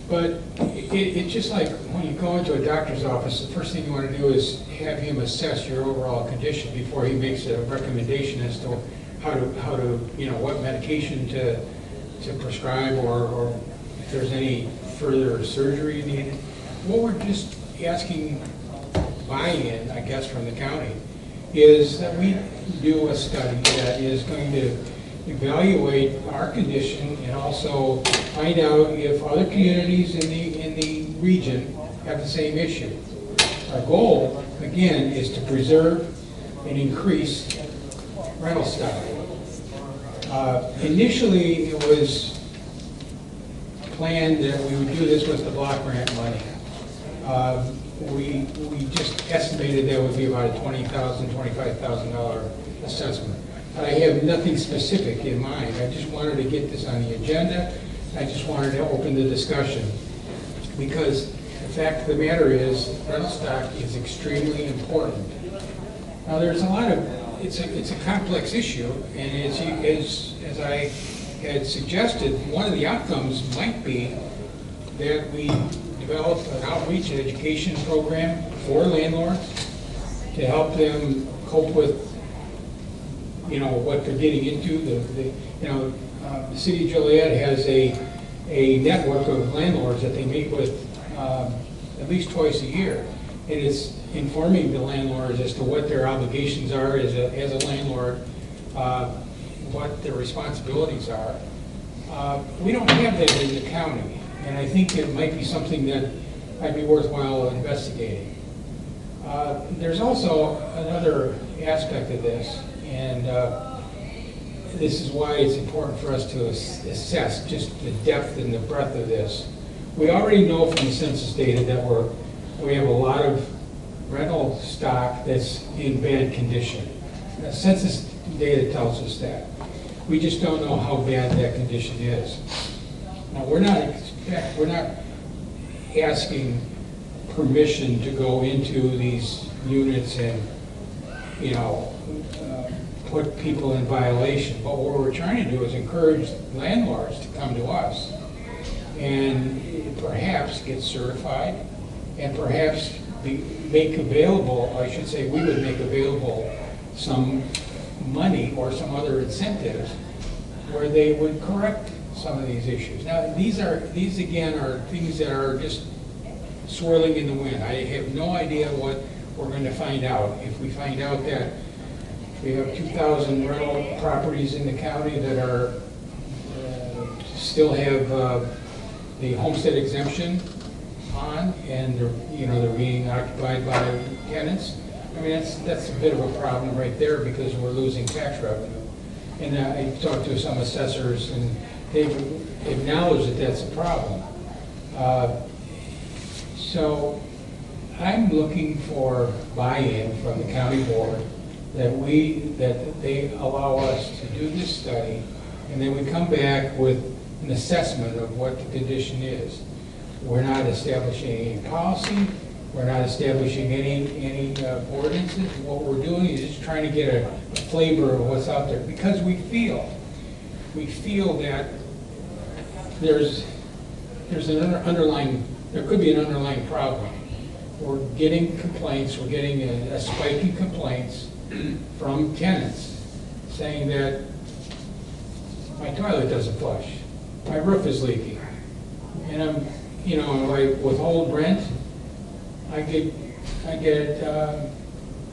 But it's just like when you go into a doctor's office, the first thing you want to do is have him assess your overall condition before he makes a recommendation as to how to what medication to prescribe or if there's any further surgery needed. What we're just asking buy-in, I guess, from the county is that we do a study that is going to evaluate our condition and also find out if other communities in the region have the same issue. Our goal, again, is to preserve and increase rental stock. Initially, it was planned that we would do this with the block grant money. We just estimated that would be about a $20,000, $25,000 assessment. But I have nothing specific in mind. I just wanted to get this on the agenda. I just wanted to open the discussion because the fact of the matter is rental stock is extremely important. Now there's a lot of, it's a complex issue, and as I had suggested, one of the outcomes might be that we develop an outreach and education program for landlords to help them cope with what they're getting into. The city of Joliet has a network of landlords that they meet with at least twice a year. And it's informing the landlords as to what their obligations are as a landlord, what their responsibilities are. We don't have that in the county, and I think it might be something that might be worthwhile investigating. There's also another aspect of this, and this is why it's important for us to assess just the depth and the breadth of this. We already know from the census data that we have a lot of rental stock that's in bad condition. The census data tells us that. We just don't know how bad that condition is. Now, we're not asking permission to go into these units and, put people in violation. But what we're trying to do is encourage landlords to come to us and perhaps get certified and perhaps make available, I should say, we would make available some money or some other incentives where they would correct some of these issues. Now, these again are things that are just swirling in the wind. I have no idea what we're going to find out. If we find out that we have 2,000 rental properties in the county that are still have the homestead exemption on, and they're being occupied by tenants. I mean, that's a bit of a problem right there because we're losing tax revenue. And I talked to some assessors, and they've acknowledged that that's a problem. So I'm looking for buy-in from the county board that they allow us to do this study, and then we come back with an assessment of what the condition is. We're not establishing any policy. We're not establishing any ordinances. What we're doing is just trying to get a flavor of what's out there, because we feel that there could be an underlying problem. We're getting complaints. We're getting a spike in complaints from tenants saying that my toilet doesn't flush, my roof is leaking, and I withhold rent. I get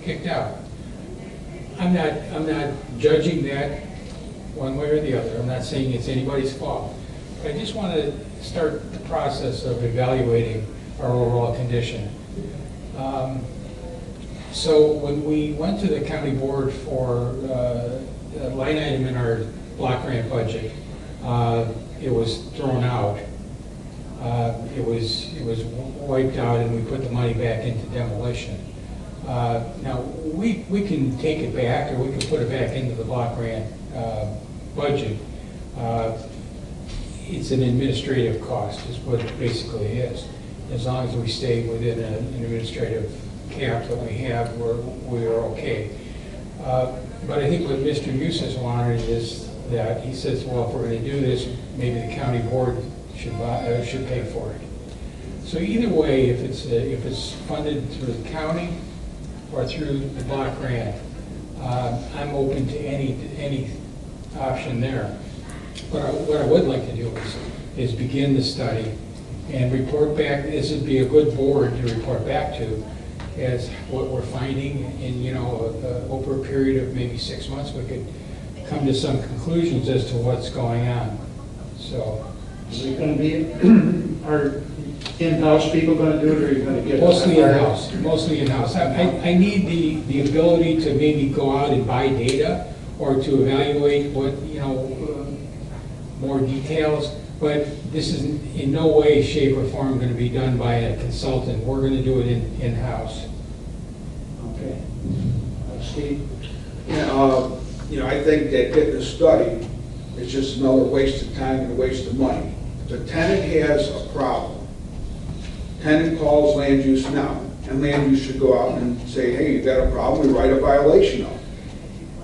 kicked out. I'm not judging that one way or the other. I'm not saying it's anybody's fault. But I just want to start the process of evaluating our overall condition. So when we went to the county board for a line item in our block grant budget, it was thrown out. It was wiped out and we put the money back into demolition. Now, we can take it back, or we can put it back into the block grant budget. It's an administrative cost, is what it basically is. As long as we stay within an administrative cap that we have, we're okay. But I think what Mr. Eustace wanted is that he says, well, if we're going to do this, maybe the county board should pay for it. So either way, if it's funded through the county or through the block grant, I'm open to any option there. But what I would like to do is begin the study and report back. This would be a good board to report back to as what we're finding in, over a period of maybe 6 months, we could come to some conclusions as to what's going on. So, Is it going to be, are in-house people going to do it, or are you going to get? Mostly in-house, mostly in-house. I need the ability to maybe go out and buy data or to evaluate what, more details, but this is in no way, shape, or form going to be done by a consultant. We're going to do it in-house. Okay. Steve? Yeah, I think that getting a study is just another waste of time and a waste of money. If the tenant has a problem, tenant calls land use now, and land use should go out and say, hey, you got a problem, we write a violation of.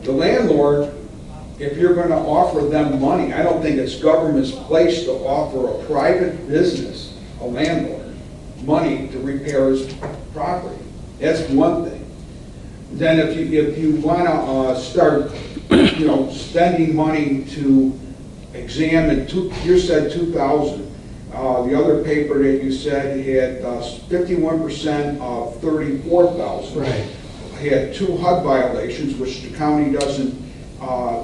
The landlord, if you're going to offer them money, I don't think it's government's place to offer a private business, a landlord, money to repair his property. That's one thing. Then if you want to start, spending money to examine, you said 2,000. The other paper that you said had 51% of 34,000. Right. Had 2 HUD violations, which the county doesn't.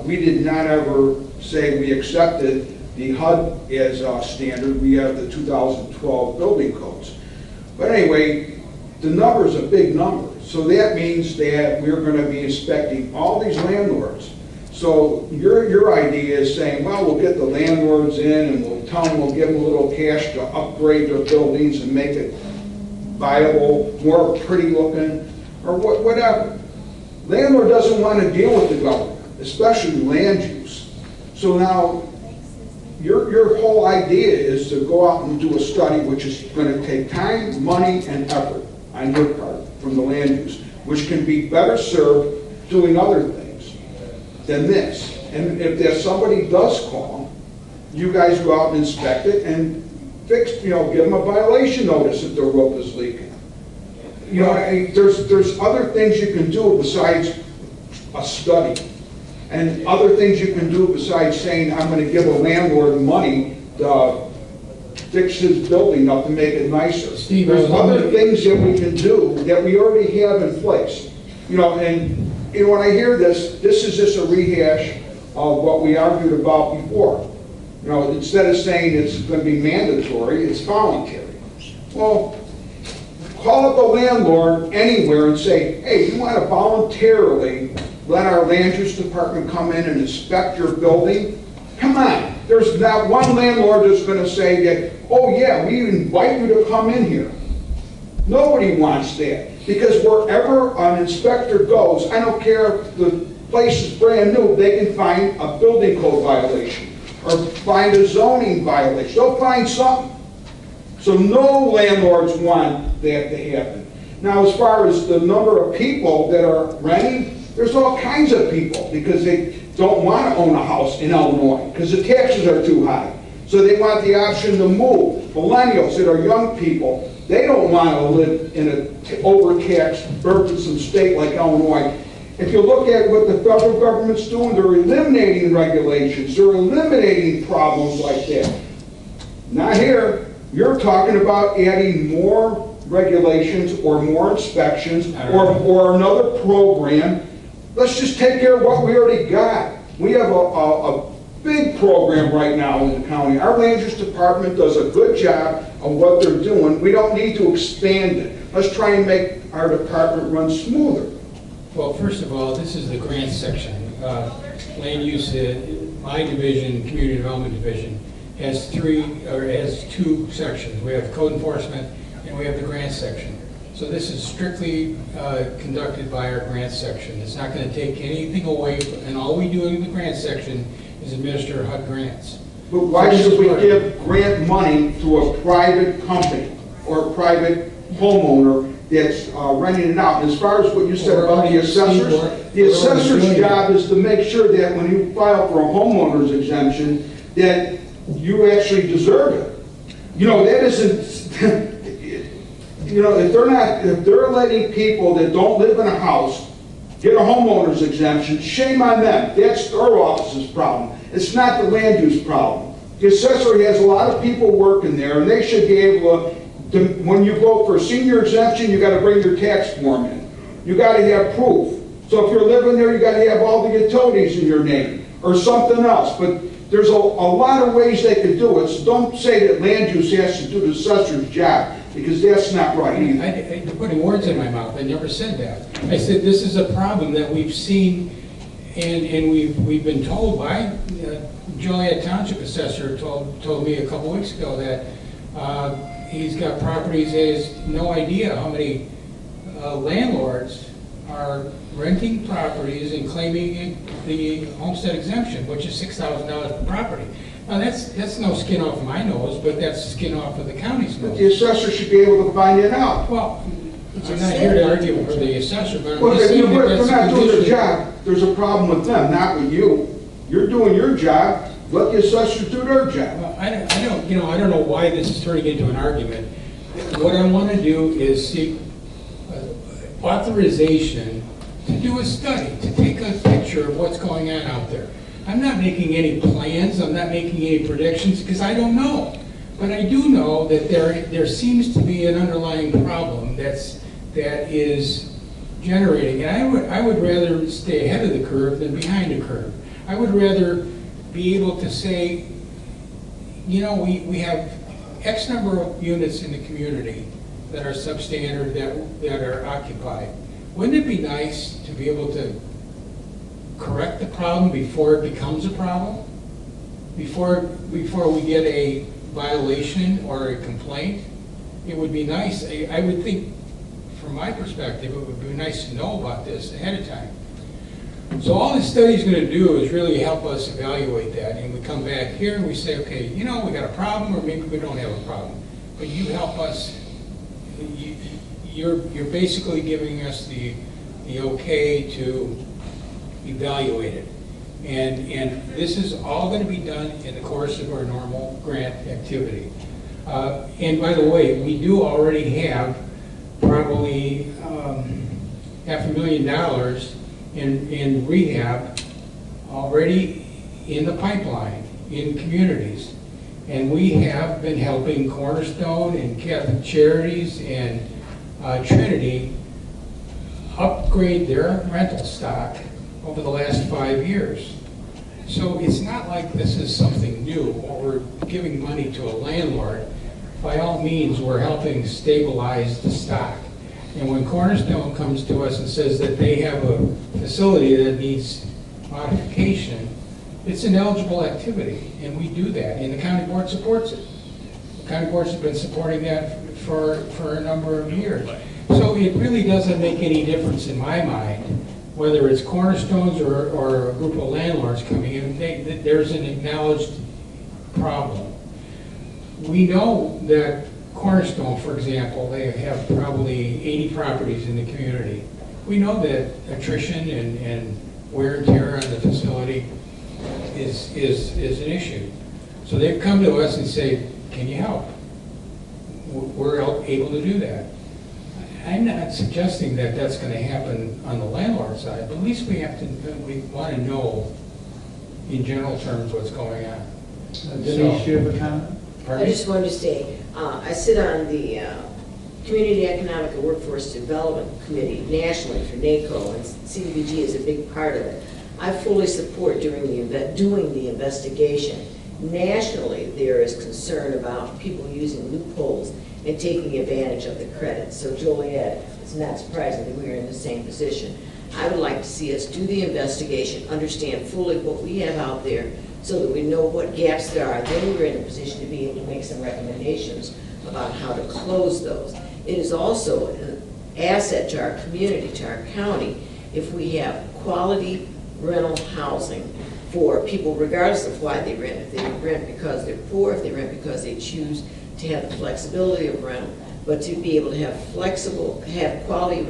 We did not ever say we accepted the HUD as standard. We have the 2012 building codes. But anyway, the number is a big number. So that means that we're going to be inspecting all these landlords. So your idea is saying, well, we'll get the landlords in and we'll tell them, we'll give them a little cash to upgrade their buildings and make it viable, more pretty looking, or whatever. Landlord doesn't want to deal with the government, especially land use. So now, your whole idea is to go out and do a study which is going to take time, money, and effort on your part from the land use, which can be better served doing other things than this. And if somebody does call, you guys go out and inspect it and fix, give them a violation notice if their roof is leaking. There's other things you can do besides a study, and other things you can do besides saying, I'm going to give a landlord money to fix his building up to make it nicer. Steve, there's other things that we can do that we already have in place. And when I hear this is just a rehash of what we argued about before. Instead of saying it's going to be mandatory, it's voluntary. Well, call up a landlord anywhere and say, hey, you want to voluntarily let our land use department come in and inspect your building? Come on. There's not one landlord that's going to say that, oh yeah, we invite you to come in here. Nobody wants that. Because wherever an inspector goes, I don't care if the place is brand new, they can find a building code violation or find a zoning violation. They'll find something. So no landlords want that to happen. Now, as far as the number of people that are renting, there's all kinds of people because they don't want to own a house in Illinois because the taxes are too high. So they want the option to move. Millennials that are young people, they don't want to live in an overtaxed, burdensome state like Illinois. If you look at what the federal government's doing, they're eliminating regulations. They're eliminating problems like that. Not here. You're talking about adding more regulations or more inspections or another program. Let's just take care of what we already got. We have a big program right now in the county. Our land use department does a good job of what they're doing. We don't need to expand it. Let's try and make our department run smoother. Well, first of all, this is the grant section. Land use, my division, Community Development Division, has two sections. We have code enforcement and we have the grant section. So this is strictly conducted by our grant section. It's not going to take anything away, and all we do in the grant section is administer HUD grants. But why should we give grant money to a private company or a private homeowner that's renting it out? And as far as what you said about the assessor's job is to make sure that when you file for a homeowner's exemption, that you actually deserve it. You know, that isn't, you know, if they're letting people that don't live in a house get a homeowner's exemption, shame on them. That's our office's problem. It's not the land use problem. The assessor has a lot of people working there, and they should be able to, when you go for a senior exemption, you got to bring your tax form in. You got to have proof. So if you're living there, you got to have all the utilities in your name or something else. But there's a lot of ways they could do it. So don't say that land use has to do the assessor's job, because that's not right either. You're putting words in my mouth. I never said that. I said this is a problem that we've seen, and we've been told by Joliet Township assessor told me a couple weeks ago that he's got properties and has no idea how many landlords are renting properties and claiming the homestead exemption, which is $6,000 per property. Now that's no skin off of my nose, but that's skin off of the county's nose. But the assessor should be able to find it out. Well, I'm not here to argue for the assessor, but Well, I'm just saying that if they're not that's doing their the job, there's a problem with them, not with you. You're doing your job. Let the assessors do their job. Well, I don't know why this is turning into an argument. What I want to do is seek authorization to do a study, to take a picture of what's going on out there. I'm not making any plans, I'm not making any predictions, because I don't know. But I do know that there seems to be an underlying problem that is generating. And I would rather stay ahead of the curve than behind the curve. I would rather be able to say, you know, we have X number of units in the community that are substandard, that are occupied. Wouldn't it be nice to be able to correct the problem before it becomes a problem? Before we get a violation or a complaint? It would be nice, I would think, from my perspective, it would be nice to know about this ahead of time. So all this study is going to do is really help us evaluate that, and we come back here and we say, okay, you know, we got a problem, or maybe we don't have a problem. But you help us, you're basically giving us the okay to evaluate it. And this is all going to be done in the course of our normal grant activity. And by the way, we do already have probably $500,000 in rehab already in the pipeline in communities. And we have been helping Cornerstone and Catholic Charities and Trinity upgrade their rental stock over the last 5 years. So it's not like this is something new, or we're giving money to a landlord. By all means, we're helping stabilize the stock. And when Cornerstone comes to us and says that they have a facility that needs modification, it's an eligible activity, and we do that, and the county board supports it. The county boards have been supporting that for a number of years. So it really doesn't make any difference in my mind whether it's Cornerstones or a group of landlords coming in. There's an acknowledged problem. We know that Cornerstone, for example, they have probably 80 properties in the community. We know that attrition and wear and tear on the facility is an issue. So they've come to us and say, can you help? We're able to do that. I'm not suggesting that that's going to happen on the landlord side, but at least we want to know in general terms what's going on. Denise, you have a comment? I just wanted to say, I sit on the Community Economic and Workforce Development Committee nationally for NACO, and CDBG is a big part of it. I fully support doing the investigation. Nationally, there is concern about people using loopholes and taking advantage of the credit. So Joliet, it's not surprising that we are in the same position. I would like to see us do the investigation, understand fully what we have out there, so that we know what gaps there are. Then we're in a position to be able to make some recommendations about how to close those. It is also an asset to our community, to our county, if we have quality rental housing for people regardless of why they rent. If they rent because they're poor, if they rent because they choose to have the flexibility of rental, but to be able to have quality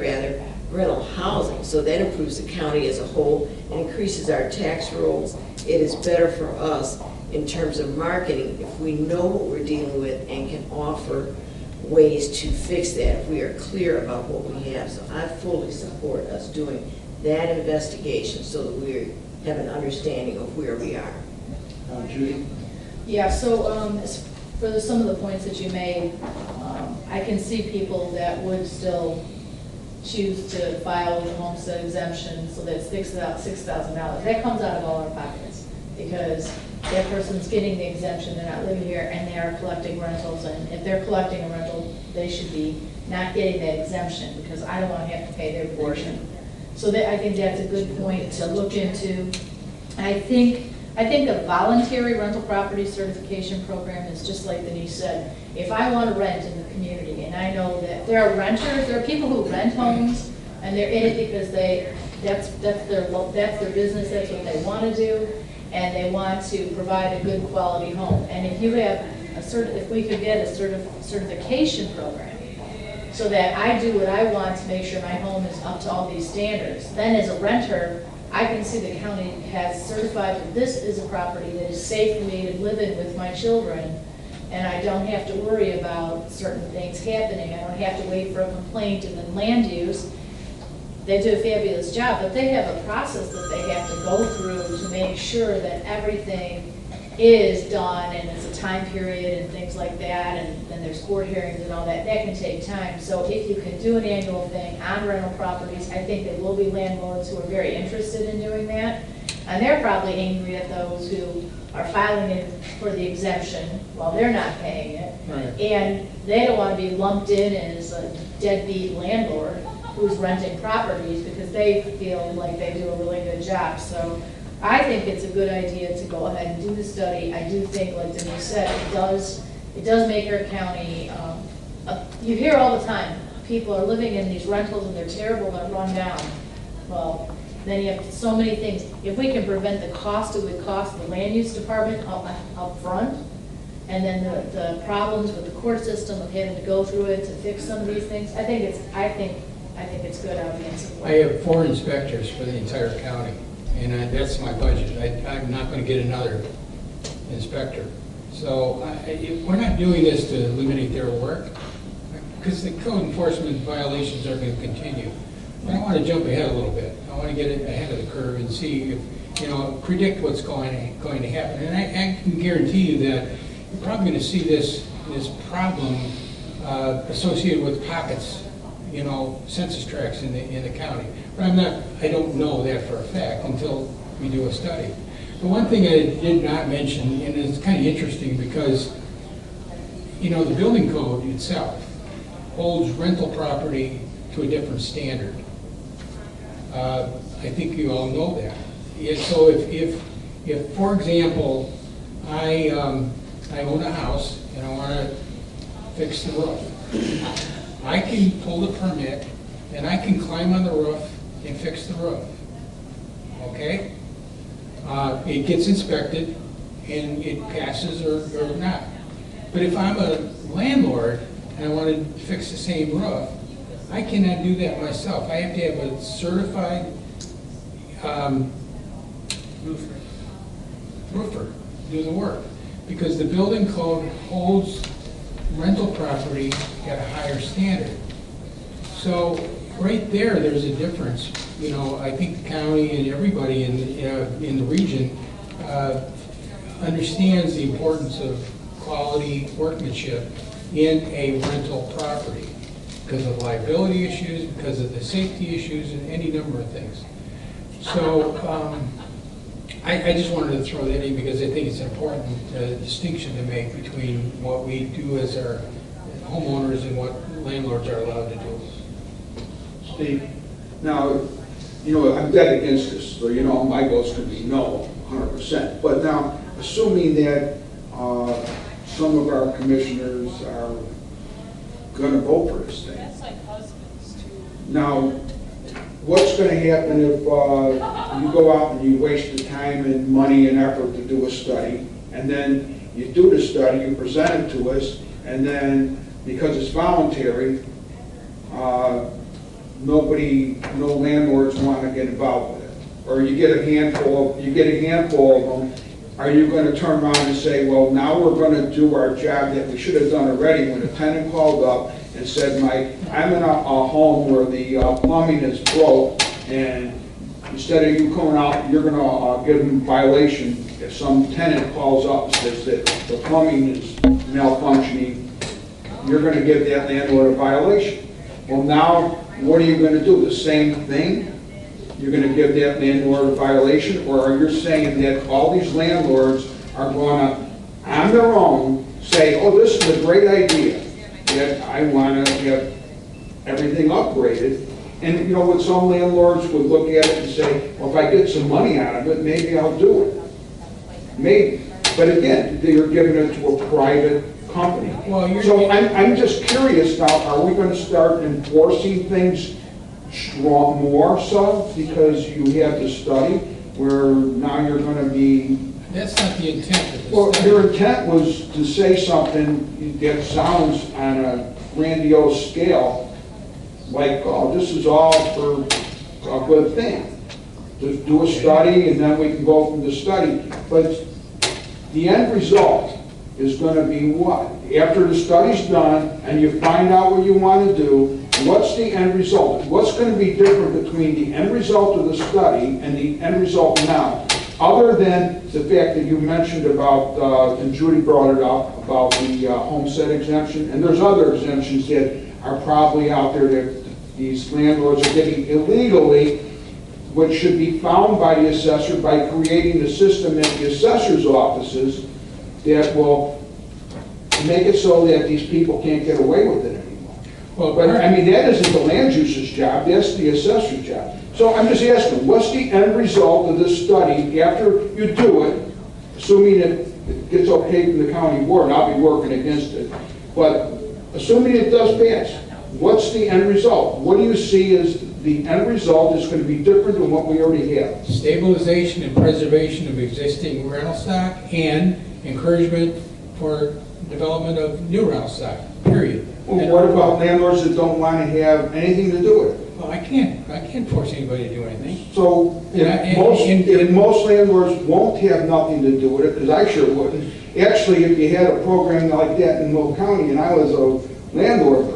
rental housing. So that improves the county as a whole and increases our tax rolls. It is better for us in terms of marketing if we know what we're dealing with and can offer ways to fix that if we are clear about what we have. So I fully support us doing that investigation so that we have an understanding of where we are. Judy? Yeah, so for some of the points that you made, I can see people that would still choose to file with a homestead exemption, so that sticks out $6,000. That comes out of all our pockets, because that person's getting the exemption, they're not living here, and they are collecting rentals, and if they're collecting a rental, they should be not getting that exemption, because I don't want to have to pay their portion. So I think that's a good point to look into. I think a voluntary rental property certification program is just like Denise said. If I want to rent in the community, and I know that there are renters, there are people who rent homes, and they're in it because that's their business, that's what they want to do, and they want to provide a good quality home. And if you have if we could get a certification program, so that I do what I want to make sure my home is up to all these standards, then as a renter, I can see the county has certified that this is a property that is safe for me to live in with my children, and I don't have to worry about certain things happening. I don't have to wait for a complaint. And then land use, they do a fabulous job, but they have a process that they have to go through to make sure that everything is done, and it's a time period and things like that, and then there's court hearings and all that. That can take time. So if you can do an annual thing on rental properties, I think there will be landlords who are very interested in doing that, and they're probably angry at those who are filing in for the exemption while they're not paying it. Right. And they don't want to be lumped in as a deadbeat landlord who's renting properties because they feel like they do a really good job. So I think it's a good idea to go ahead and do the study. I do think, like Denise said, it does make our county, you hear all the time, people are living in these rentals and they're terrible, they're run down. Well, then you have so many things. If we can prevent the cost it would cost the land use department up front, and then the problems with the court system of having to go through it to fix some of these things, I think it's good. I would be in support. I have 4 inspectors for the entire county, and that's my budget. I'm not going to get another inspector. So we're not doing this to eliminate their work, because the code enforcement violations are going to continue. But I want to jump ahead a little bit. I want to get ahead of the curve and see if, predict what's going to happen. And I can guarantee you that you're probably going to see this problem associated with pockets, census tracts in the county. But I don't know that for a fact until we do a study. The one thing I did not mention, and it's kind of interesting because, the building code itself holds rental property to a different standard. I think you all know that. Yeah, so if for example, I own a house and I want to fix the roof, I can pull the permit and I can climb on the roof and fix the roof. Okay? It gets inspected and it passes or not. But if I'm a landlord and I want to fix the same roof, I cannot do that myself. I have to have a certified roofer do the work, because the building code holds rental property at a higher standard. So right there's a difference. I think the county and everybody in the region understands the importance of quality workmanship in a rental property, because of liability issues, because of the safety issues, and any number of things. So I just wanted to throw that in because I think it's an important distinction to make between what we do as our homeowners and what landlords are allowed to do. Steve, now, I'm dead against this, so my vote's going to be no, 100%. But now, assuming that some of our commissioners are gonna vote for this thing. That's like husbands too. Now, what's gonna happen if you go out and you waste the time and money and effort to do a study, and then you do the study, you present it to us, and then, because it's voluntary, no landlords wanna get involved with it. Or you get a handful of them, are you gonna turn around and say, well, now we're gonna do our job that we should have done already when a tenant called up and said, Mike, I'm in a home where the plumbing is broke, and instead of you coming out, you're gonna give them violation. If some tenant calls up and says that the plumbing is malfunctioning, you're gonna give that landlord a violation. Well, now, what are you gonna do? The same thing? You're going to give that landlord a violation, or are you saying that all these landlords are going to, on their own, say, oh, this is a great idea, that I want to have everything upgraded, and you know what, some landlords would look at it and say, well, if I get some money out of it, maybe I'll do it. Maybe. But again, they're giving it to a private company. Well, so I'm just curious now, are we going to start enforcing things more so because you have the study where now you're going to be... That's not the intent of the Well, study. your intent was to say something that sounds on a grandiose scale like, oh, this is all for a good thing. Just do a study and then we can go from the study. But the end result is going to be what? After the study's done and you find out what you want to do, what's the end result? What's going to be different between the end result of the study and the end result now? Other than the fact that you mentioned about, and Judy brought it up, about the homestead exemption, and there's other exemptions that are probably out there that these landlords are getting illegally, which should be found by the assessor by creating a system at the assessor's offices that will make it so that these people can't get away with it anymore. Well, But I mean, that isn't the land user's job, that's the assessor's job. So I'm just asking, what's the end result of this study after you do it, assuming it gets okay from the county board, and I'll be working against it, but assuming it does pass, what's the end result? What do you see as the end result is going to be different than what we already have? Stabilization and preservation of existing rental stock and encouragement for development of new rental stock, period. Well, what about landlords that don't want to have anything to do with it? Well, I can't force anybody to do anything. So if most landlords won't have nothing to do with it, because I sure wouldn't. Actually, if you had a program like that in Will County and I was a landlord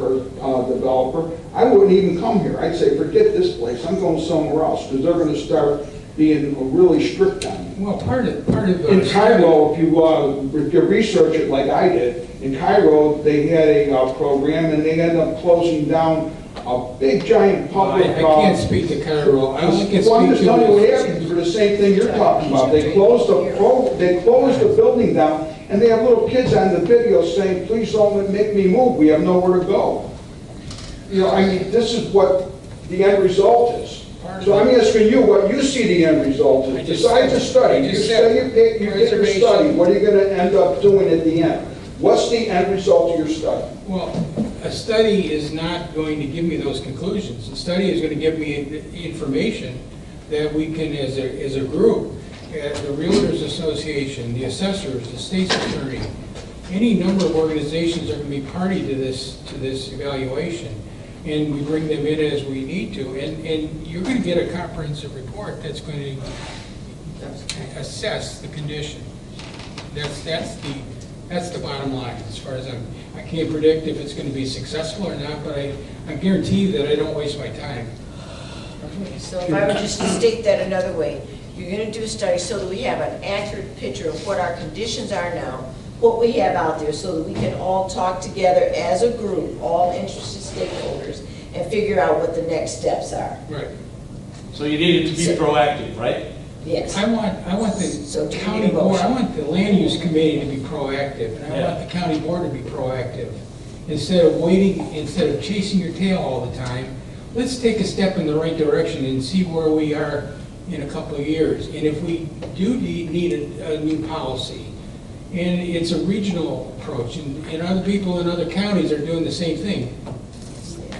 developer, I wouldn't even come here. I'd say, forget this place, I'm going somewhere else, because they're going to start being really strict on me. Well, part of in Cairo, if you research it like I did, in Cairo they had a program and they ended up closing down a big giant public. I can't speak to Cairo. I only can speak I'm just to telling you what happened for the same thing you're talking about. They closed the building down, and they have little kids on the video saying, "Please don't make me move. We have nowhere to go." You know, I mean, this is what the end result is. So I'm asking you what you see the end result is. Besides the study, you say you get your study, what are you going to end up doing at the end? What's the end result of your study? Well, a study is not going to give me those conclusions. A study is going to give me information that we can, as a group, the Realtors Association, the assessors, the state's attorney, any number of organizations are going to be party to this evaluation. And we bring them in as we need to. And you're going to get a comprehensive report that's going to assess the condition. That's the bottom line as far as I can't predict if it's going to be successful or not, but I guarantee you that I don't waste my time. So if I were just to state that another way, you're going to do a study so that we have an accurate picture of what our conditions are now, what we have out there, so that we can all talk together as a group, all interested stakeholders, and figure out what the next steps are. Right. So you need it to be proactive, right? Yes. I want the county board, I want the land use committee to be proactive, and I want the county board to be proactive. Instead of waiting, instead of chasing your tail all the time, let's take a step in the right direction and see where we are in a couple of years. And if we do need a new policy, and it's a regional approach, and other people in other counties are doing the same thing,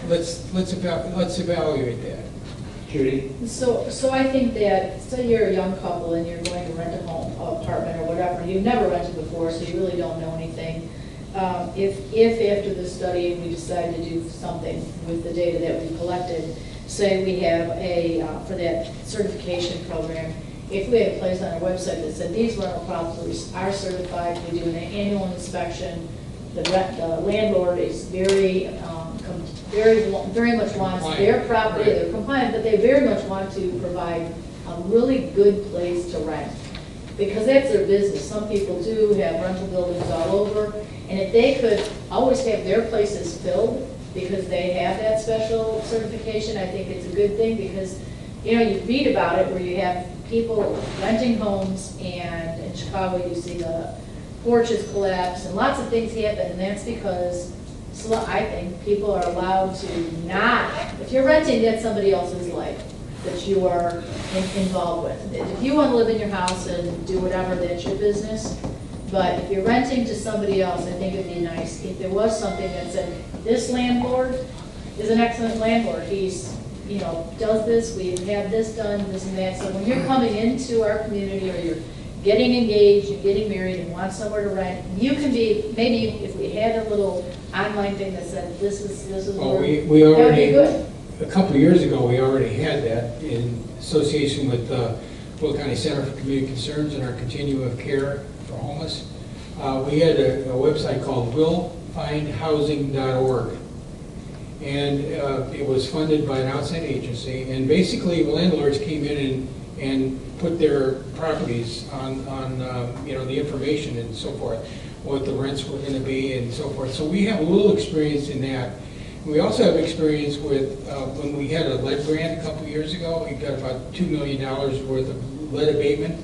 let's evaluate that. Judy? So I think that, say you're a young couple and you're going to rent a home, apartment or whatever, you've never rented before, so you really don't know anything. If after the study we decide to do something with the data that we collected, say we have for that certification program, if we had a place on our website that said these rental properties are certified, we do an annual inspection, the landlord is very much wants their property, they're compliant, but they very much want to provide a really good place to rent. Because that's their business. Some people do have rental buildings all over, and if they could always have their places filled because they have that special certification, I think it's a good thing, because, you know, you read about it where you have people renting homes, and in Chicago you see the porches collapse and lots of things happen, and that's because I think people are allowed to not, if you're renting, that's somebody else's life that you are involved with. If you want to live in your house and do whatever, that's your business. But if you're renting to somebody else, I think it'd be nice if there was something that said, this landlord is an excellent landlord. He's, you know, does this, we've had this done, this and that. So when you're coming into our community, or you're getting engaged, you're getting married and want somewhere to rent, you can be, maybe if we had a little online thing that said, this is Well, where, we that would be already, good. a couple of years ago, we already had that in association with Will County Center for Community Concerns and our continuum of care for homeless. We had a website called willfindhousing.org. And it was funded by an outside agency. And basically, landlords came in and put their properties on you know, the information and so forth, what the rents were going to be and so forth. So we have a little experience in that. We also have experience with when we had a lead grant a couple of years ago. We got about $2 million worth of lead abatement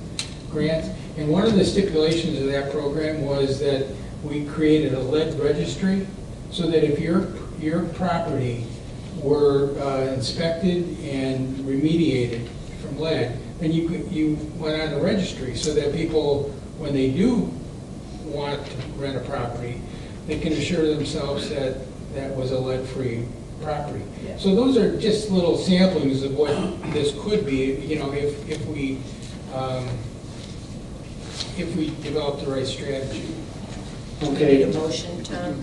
grants. And one of the stipulations of that program was that we created a lead registry, so that if your property were inspected and remediated from lead, then you went on the registry, so that people, when they do want to rent a property, they can assure themselves that that was a lead-free property. Yeah. So those are just little samplings of what this could be, you know, if we develop the right strategy. Need a motion, Tom?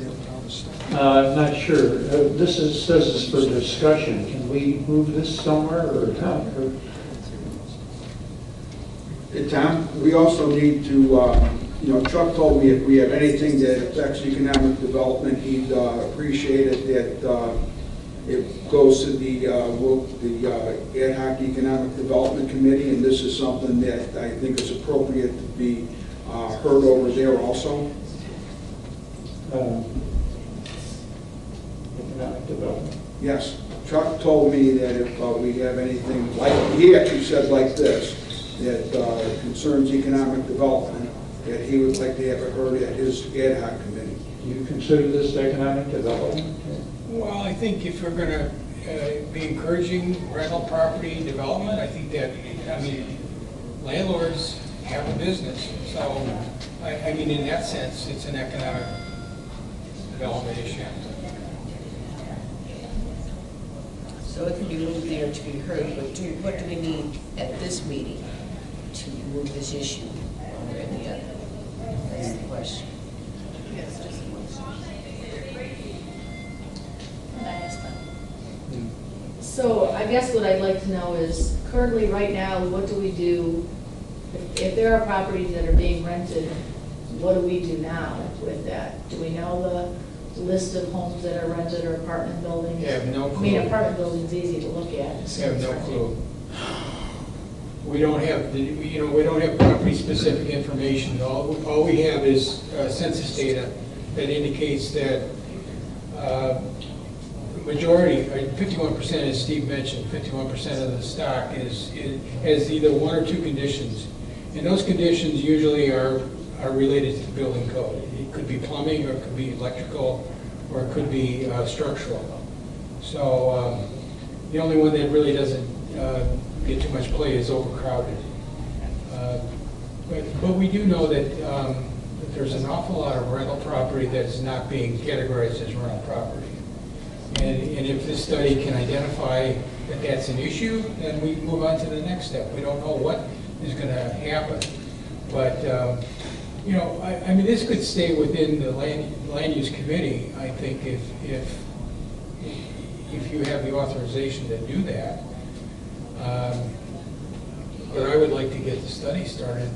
I'm not sure. This says it's for discussion. Can we move this somewhere, or Tom? Hey, Tom, we also need to, you know, Chuck told me if we have anything that affects economic development, he'd appreciate it that it goes to the Ad hoc Economic Development Committee, and this is something that I think is appropriate to be heard over there also. Economic development. Yes, Chuck told me that if we have anything, like, he actually said like this, that concerns economic development, that he would like to have it heard at his ad hoc committee. Do you consider this economic development? Well, I think if we're going to be encouraging rental property development, I think that, I mean, landlords have a business. So, I mean, in that sense, it's an economic development issue. So it can be moved there to be heard, but what do we need at this meeting to move this issue one way or the other? That's the question. Yes, just a motion. And I asked them. So I guess what I'd like to know is, currently, right now, what do we do if there are properties that are being rented? What do we do now with that? Do we know the list of homes that are rented or apartment buildings? You have no clue. I mean, apartment buildings easy to look at. You have no clue. We don't have, we don't have property-specific information. All we have is census data that indicates that majority, 51%, as Steve mentioned, 51% of the stock has either one or two conditions. And those conditions usually are related to the building code. It could be plumbing, or it could be electrical, or it could be structural. So the only one that really doesn't get too much play, is overcrowded. But we do know that there's an awful lot of rental property that's not being categorized as rental property. And if this study can identify that that's an issue, then we move on to the next step. We don't know what is going to happen. But, you know, I mean, this could stay within the land use committee, I think, if you have the authorization to do that. But I would like to get the study started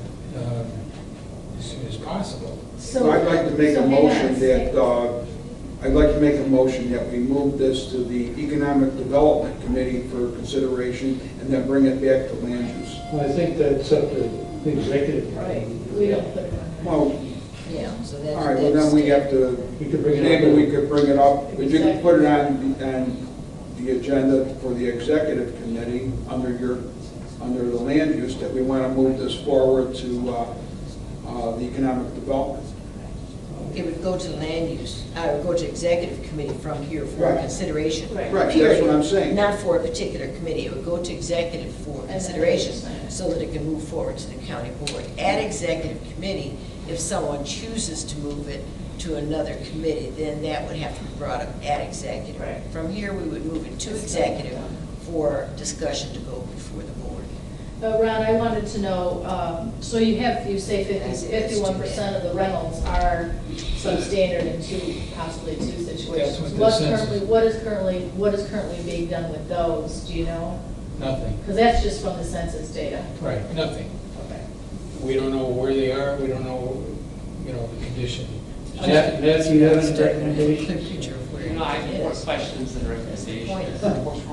as soon as possible. So I'd like to make a motion that, I'd like to make a motion that we move this to the Economic Development Committee for consideration and then bring it back to land use. Well, I think that's up to the executive. Right, we don't put it on. Well, Yeah, so that's. all right, well then we have to, We could bring it up. maybe we could bring it up, we could put it on the agenda for the executive committee under the land use, that we want to move this forward to the economic development. It would go to land use, it would go to executive committee from here for Right. consideration. Right. Right, that's Period. what I'm saying. Not for a particular committee, it would go to executive for then consideration, they decide. so that it can move forward to the county board. At executive committee, if someone chooses to move it to another committee, then that would have to be brought up at executive. Right. From here, we would move it to executive for discussion to go before the board. Ron, I wanted to know, so you say 51% of the rentals are substandard in possibly two situations. That's what this says. What is currently being done with those, do you know? Nothing. Because that's just from the census data. Right, nothing. Okay. We don't know where they are, we don't know, you know, the condition. Matthew, you have any recommendations? You know, I have more questions than recommendations.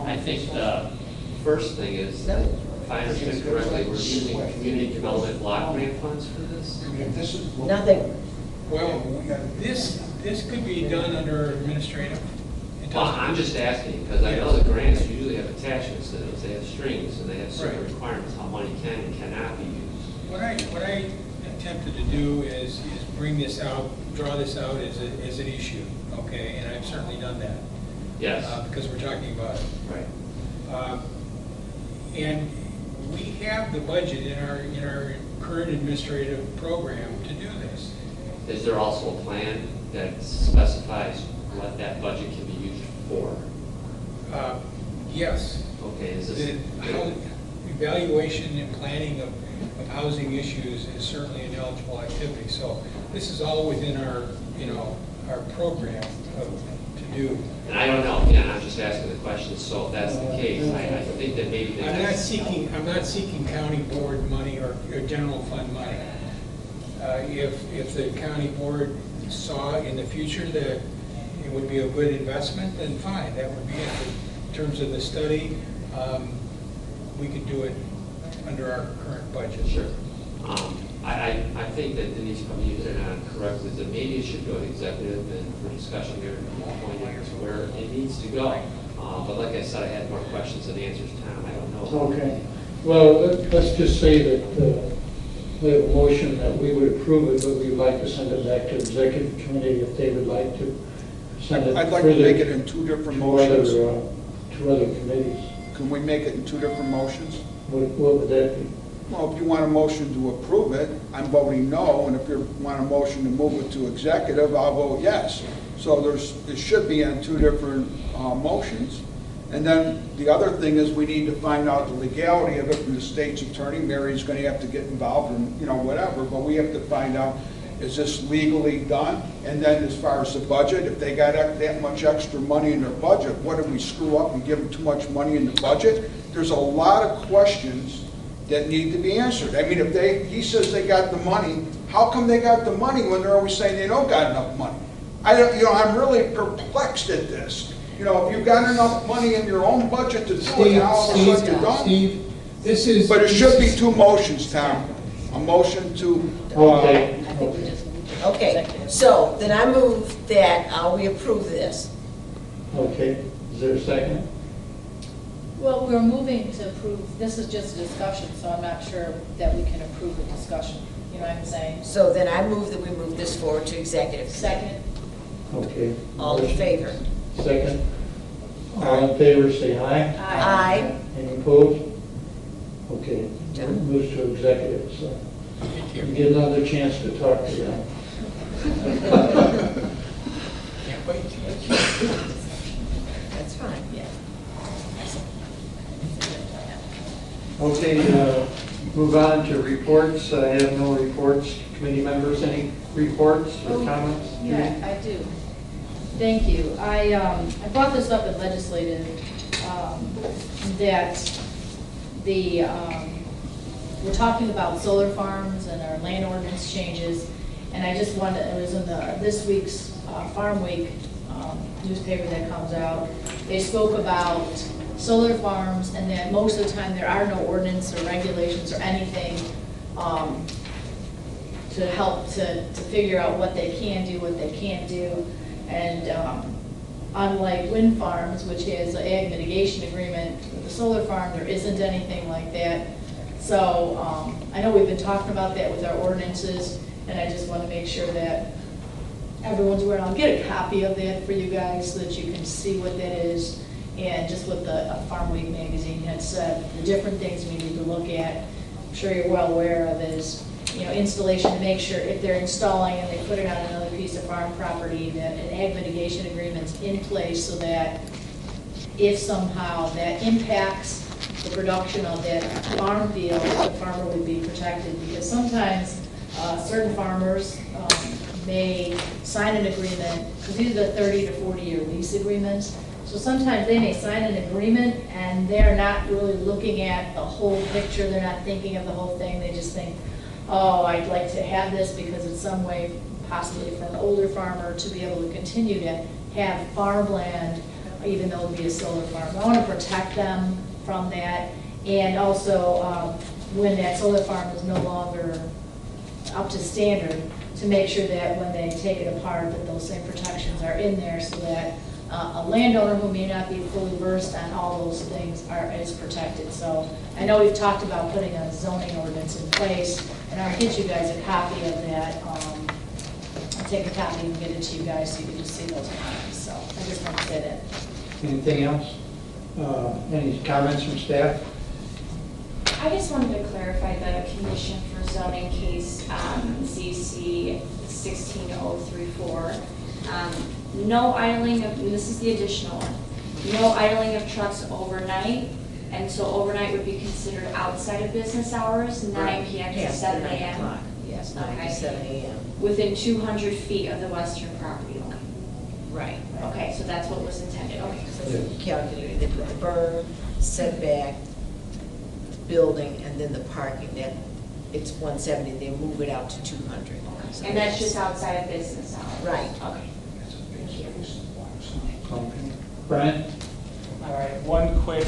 I think the first thing is, if I understand correctly, we're using community development block grant funds for this? Nothing. Well, this could be done under administrative. It Well, doesn't- I'm just asking, because I know the grants usually have attachments to those, they have strings, and they have certain Right. requirements how money can and cannot be used. What I attempted to do is bring this out, draw this out as an issue, okay? And I've certainly done that. Yes. Because we're talking about it. Right. And we have the budget in our current administrative program to do this. Is there also a plan that specifies what that budget can be used for? Yes. Okay, is The this? evaluation and planning of housing issues is certainly an eligible activity. So this is all within our, you know, our program to do. And I don't know, again, I'm just asking the question, so if that's the case, I think that maybe the I'm next. not seeking county board money or general fund money. If the county board saw in the future that it would be a good investment, then fine, that would be it. In terms of the study, we could do it under our current budget. Sure. I think that Denise probably hit it on correctly, that maybe it should go to executive and for discussion there and pointed to where it needs to go. But like I said, I had more questions than answers, Tom, I don't know. Okay. Well, let's just say that we have a motion that we would approve it, but we'd like to send it back to executive committee if they would like to send it. I'd like to make it in two different motions. To other committees. Can we make it in two different motions? What would that be? Well, if you want a motion to approve it, I'm voting no, and if you want a motion to move it to executive, I'll vote yes. So it should be on two different motions. And then the other thing is we need to find out the legality of it from the state's attorney. Mary's going to have to get involved in, you know, whatever, but we have to find out, is this legally done? And then as far as the budget, if they got that much extra money in their budget, what did we screw up and give them too much money in the budget? There's a lot of questions that need to be answered. I mean, if he says they got the money, how come they got the money when they're always saying they don't got enough money? I'm really perplexed at this. You know, if you've got enough money in your own budget to do it, now all of a sudden you don't. Steve, this is. But it should be two motions, Tom. A motion to. Okay. Okay, so then I move that we approve this. Okay. Is there a second? Well, we're moving to approve, this is just a discussion, so I'm not sure that we can approve the discussion. You know what I'm saying? So then I move that we move this forward to executive committee. Second? Okay. All in favor? Second. All in favor, say aye. Aye. Any opposed? Okay, move to executive, so you get another chance to talk to them. Can't wait. That's fine, yeah. Okay, move on to reports. I have no reports. Committee members, any reports or comments? Yeah, I do. Thank you. I brought this up in legislative, that we're talking about solar farms and our land ordinance changes, and I just wanted, it was in this week's Farm Week newspaper that comes out. They spoke about solar farms and that most of the time there are no ordinance or regulations or anything to help to figure out what they can do, what they can't do. And unlike wind farms, which has an ag mitigation agreement, with the solar farm, there isn't anything like that. So I know we've been talking about that with our ordinances, and I just want to make sure that everyone's aware. I'll get a copy of that for you guys so that you can see what that is, and just what the Farm Week magazine had said, the different things we need to look at. I'm sure you're well aware of is, installation to make sure if they're installing and they put it on another piece of farm property, that an ag mitigation agreement's in place so that if somehow that impacts the production of that farm field, the farmer would be protected. Because sometimes certain farmers may sign an agreement, because these are the 30 to 40-year lease agreements. So sometimes they may sign an agreement and they're not really looking at the whole picture. They're not thinking of the whole thing. They just think, oh, I'd like to have this because it's some way, possibly for an older farmer, to be able to continue to have farmland, even though it would be a solar farm. I want to protect them from that. And also, when that solar farm is no longer up to standard, to make sure that when they take it apart, that those same protections are in there so that a landowner who may not be fully versed on all those things is protected. So I know we've talked about putting a zoning ordinance in place, and I'll get you guys a copy of that. I'll take a copy and get it to you guys so you can just see those comments. So I just want to say that. Anything else? Any comments from staff? I just wanted to clarify the condition for zoning case ZC 16034. No idling of, and this is the additional one, no idling of trucks overnight, and so overnight would be considered outside of business hours, 9 p.m. to 7 a.m. Yes, 9 to 7 a.m. Within 200 feet of the western property line. Right. Okay, so that's what was intended, okay. So you calculated, they put the berm, setback, building, and then the parking, that it's 170, they move it out to 200. So And that's just outside of business hours? Right. Okay. Brian? All right, one quick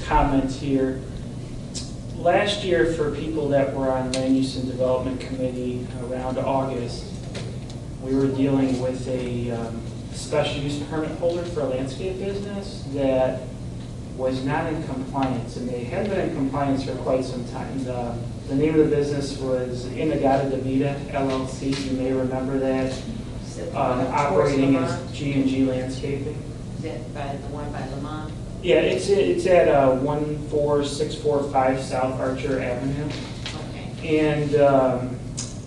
comment here. Last year, for people that were on Land Use and Development Committee around August, we were dealing with a special use permit holder for a landscape business that was not in compliance, and they had been in compliance for quite some time. The name of the business was Inagata Davida LLC. You may remember that. Operating as G&G Landscaping. Is that by the one by Lamont? Yeah, it's at 14645 South Archer Avenue. Okay. And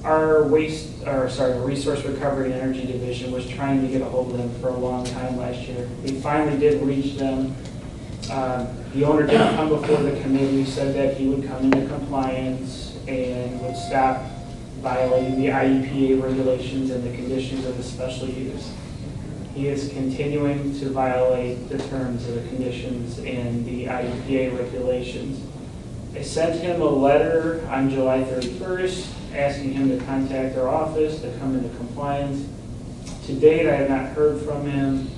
our Resource Recovery and Energy Division was trying to get a hold of them for a long time last year. We finally did reach them. The owner didn't come before the committee, said that he would come into compliance and would stop violating the IEPA regulations and the conditions of the special use. He is continuing to violate the terms of the conditions and the IEPA regulations. I sent him a letter on July 31st asking him to contact our office to come into compliance. To date, I have not heard from him,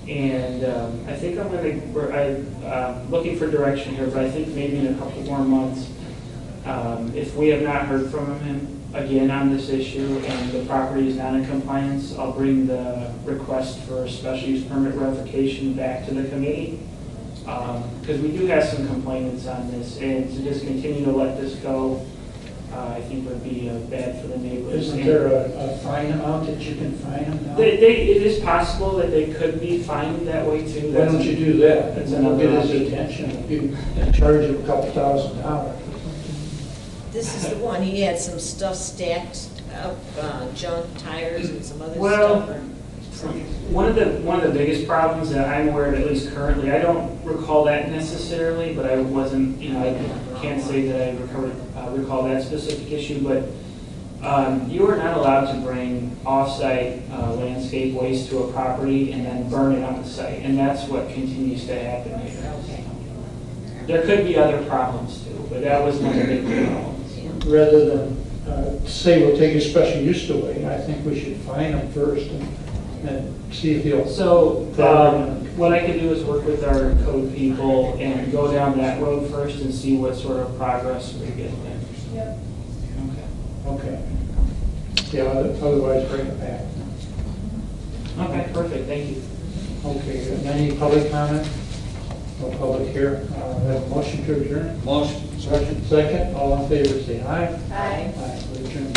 and I think I'm looking for direction here, but I think maybe in a couple more months, if we have not heard from him again on this issue and the property is not in compliance, I'll bring the request for a special use permit revocation back to the committee, because we do have some complainants on this, and to just continue to let this go I think would be bad for the neighbors. Isn't there a fine amount that you can fine them now? It is possible that they could be fined that way too. Why don't you do that? That's And we'll another get his option. attention, if you charge him a couple $1,000. This is the one, he had some stuff stacked up, junk tires and some other Well, stuff. one of the biggest problems that I'm aware of, at least currently, I don't recall that necessarily, but I wasn't, I can't say that I recall that specific issue, but you are not allowed to bring off-site landscape waste to a property and then burn it on the site, and that's what continues to happen here. There could be other problems too, but that was one of the big problems. Rather than say we'll take a special use away, I think we should fine him first and see if he'll. So, what I could do is work with our code people and go down that road first and see what sort of progress we get there. Yep. Okay. Yeah, otherwise bring it back. Okay, perfect, thank you. Okay, any public comment? No public here. Have a motion to adjourn? Motion. Second, all in favor, say aye. Aye. Aye. We adjourn.